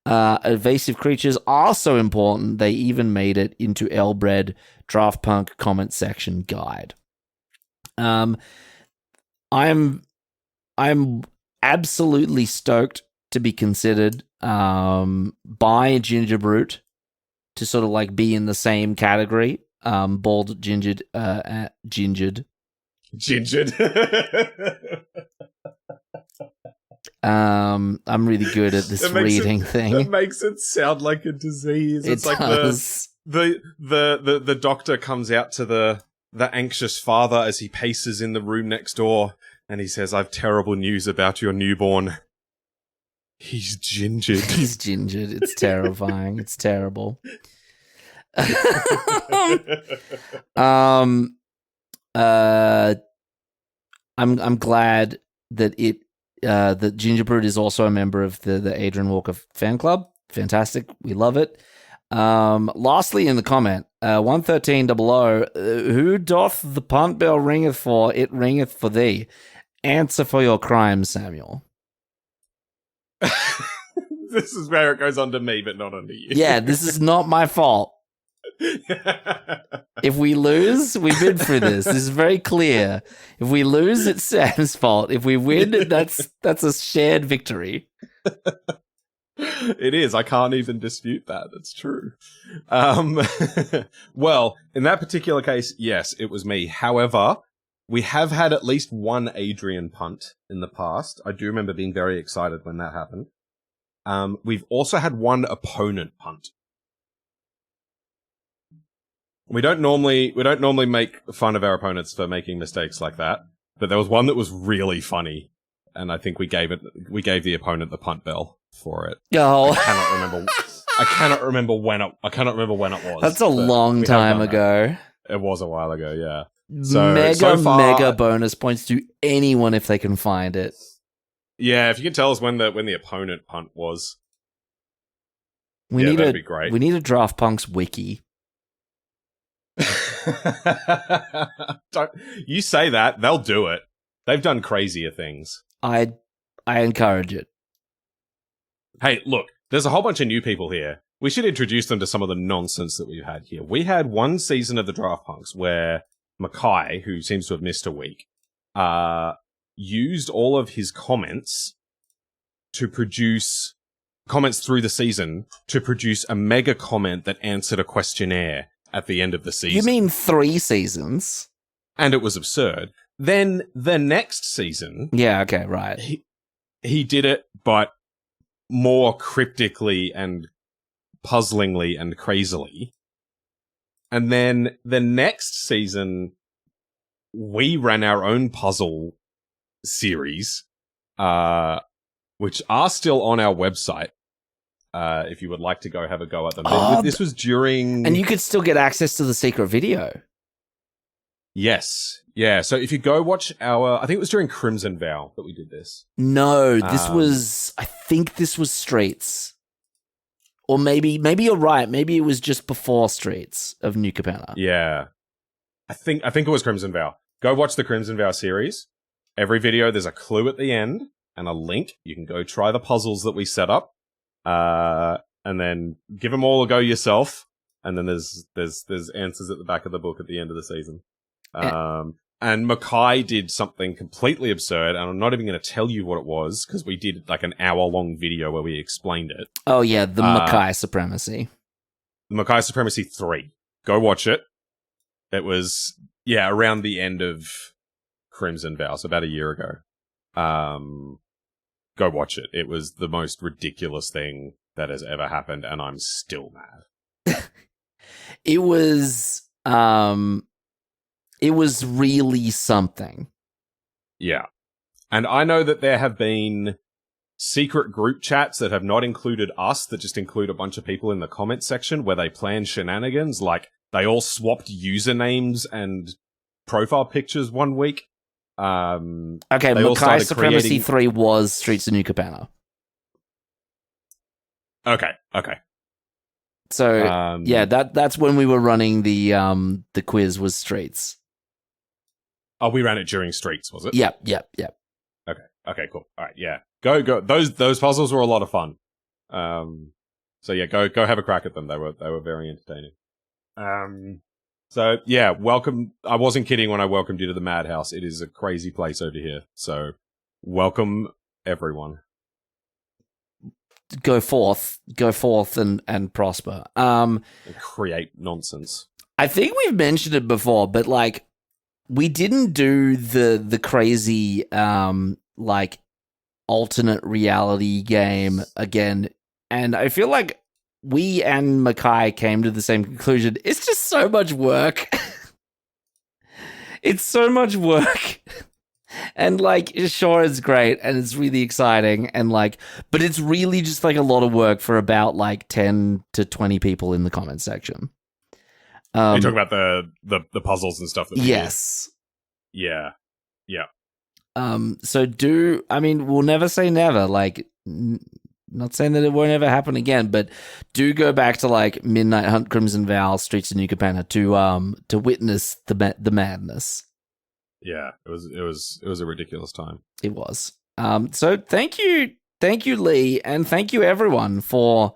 Evasive creatures are so important, they even made it into Elbred Draft Punk comment section guide. I'm absolutely stoked to be considered by Gingerbread to sort of like be in the same category. Bald, gingered, gingered. I'm really good at this reading thing. It makes it sound like a disease. It's like does. the doctor comes out to the anxious father as he paces in the room next door, and he says, "I've terrible news about your newborn. He's gingered." He's gingered. It's terrifying. It's terrible. I'm glad that that Gingerbread is also a member of the Adrian Walker fan club. Fantastic. We love it. Lastly, in the comment, 11300, who doth the punt bell ringeth for? It ringeth for thee. Answer for your crimes, Samuel. This is where it goes on to me, but not onto you. Yeah, this is not my fault. If we lose, we bid for this. This is very clear. If we lose, it's Sam's fault. If we win, that's a shared victory. It is. I can't even dispute that. It's true. Well, in that particular case, yes, it was me. However, we have had at least one Adrian punt in the past. I do remember being very excited when that happened. We've also had one opponent punt. We don't normally make fun of our opponents for making mistakes like that, but there was one that was really funny, and I think we gave the opponent the punt bell for it. Oh. I cannot remember when it was. That's a long time ago. It was a while ago, yeah. Mega bonus points to anyone if they can find it. Yeah, if you can tell us when the opponent punt was. That'd be great. We need a Draft Punks wiki. Don't you say that, they'll do it. They've done crazier things. I encourage it. Hey, look, there's a whole bunch of new people here. We should introduce them to some of the nonsense that we've had here. We had one season of the Draft Punks where Mackay, who seems to have missed a week, used all of his comments to produce comments through the season to produce a mega comment that answered a questionnaire at the end of the season. You mean 3 seasons? And it was absurd. Then the next season... Yeah, okay, right. He did it, but more cryptically and puzzlingly and crazily. And then the next season, we ran our own puzzle series, which are still on our website. if you would like to go have a go at them. Oh, this was during... And you could still get access to the secret video. Yes. Yeah, so if you go watch I think it was during Crimson Vow that we did this. No, this was... I think this was Streets. Or maybe you're right. Maybe it was just before Streets of New Capenna. Yeah. I think it was Crimson Vow. Go watch the Crimson Vow series. Every video, there's a clue at the end and a link. You can go try the puzzles that we set up. And then give them all a go yourself. And then there's answers at the back of the book at the end of the season. And Mackay did something completely absurd, and I'm not even going to tell you what it was, because we did like an hour-long video where we explained it. Oh, yeah, the Mackay Supremacy. The Mackay Supremacy 3. Go watch it. It was, around the end of Crimson Vow, so about a year ago. Go watch it. It was the most ridiculous thing that has ever happened, and I'm still mad. It was really something. Yeah. And I know that there have been secret group chats that have not included us, that just include a bunch of people in the comments section where they plan shenanigans. Like, they all swapped usernames and profile pictures one week. Okay, Mackay Supremacy 3 was Streets of New Capenna. Okay. So, that's when we were running the quiz was Streets. Oh, we ran it during Streets, was it? Yep. Okay, cool. All right, yeah. Go. Those puzzles were a lot of fun. So yeah, go have a crack at them. They were very entertaining. So yeah, welcome. I wasn't kidding when I welcomed you to the Madhouse. It is a crazy place over here. So welcome everyone. Go forth and prosper. And create nonsense. I think we've mentioned it before, but like, we didn't do the crazy like alternate reality game again, and I feel like we and Mackay came to the same conclusion. It's just so much work. It's so much work. And like, sure, it's great and it's really exciting, and like, but it's really just like a lot of work for about like 10 to 20 people in the comment section. You're talking about the puzzles and stuff. Yes. Yeah. So we'll never say never. Like, not saying that it won't ever happen again, but do go back to like Midnight Hunt, Crimson Vow, Streets of New Capenna to witness the madness. Yeah, it was a ridiculous time. It was. So thank you, Lee, and thank you everyone for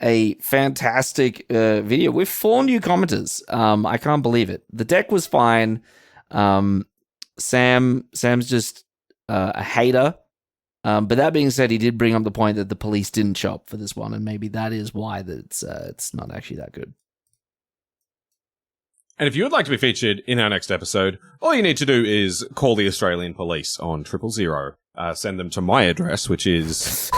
a fantastic video with 4 new commenters. I can't believe it. The deck was fine. Sam's just a hater. But that being said, he did bring up the point that the police didn't show up for this one, and maybe that is why it's not actually that good. And if you would like to be featured in our next episode, all you need to do is call the Australian police on 000. Send them to my address, which is...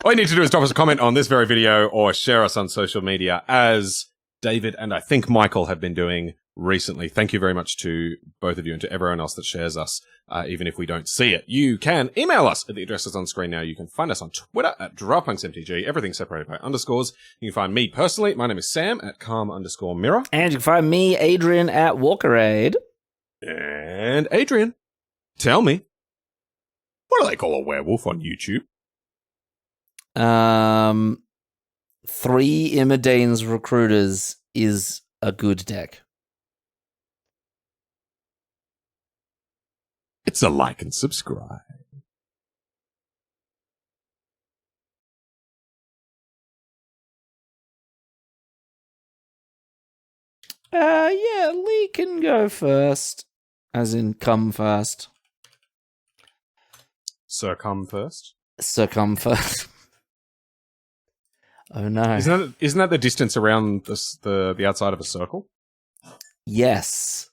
All you need to do is drop us a comment on this very video or share us on social media, as David and I think Michael have been doing recently. Thank you very much to both of you and to everyone else that shares us, even if we don't see it. You can email us at the addresses on screen now. You can find us on Twitter at DraftPunksMTG, everything separated by underscores. You can find me personally. My name is Sam at calm_mirror. And you can find me, Adrian, at Walkerade. And Adrian, tell me, what do they call a werewolf on YouTube? 3 IMODANE'S Recruiters is a good deck. It's a like and subscribe. Yeah, Lee can go first. As in, come first. Sir, come first? Sir, come first. Oh no. Isn't that the distance around the outside of a circle? Yes.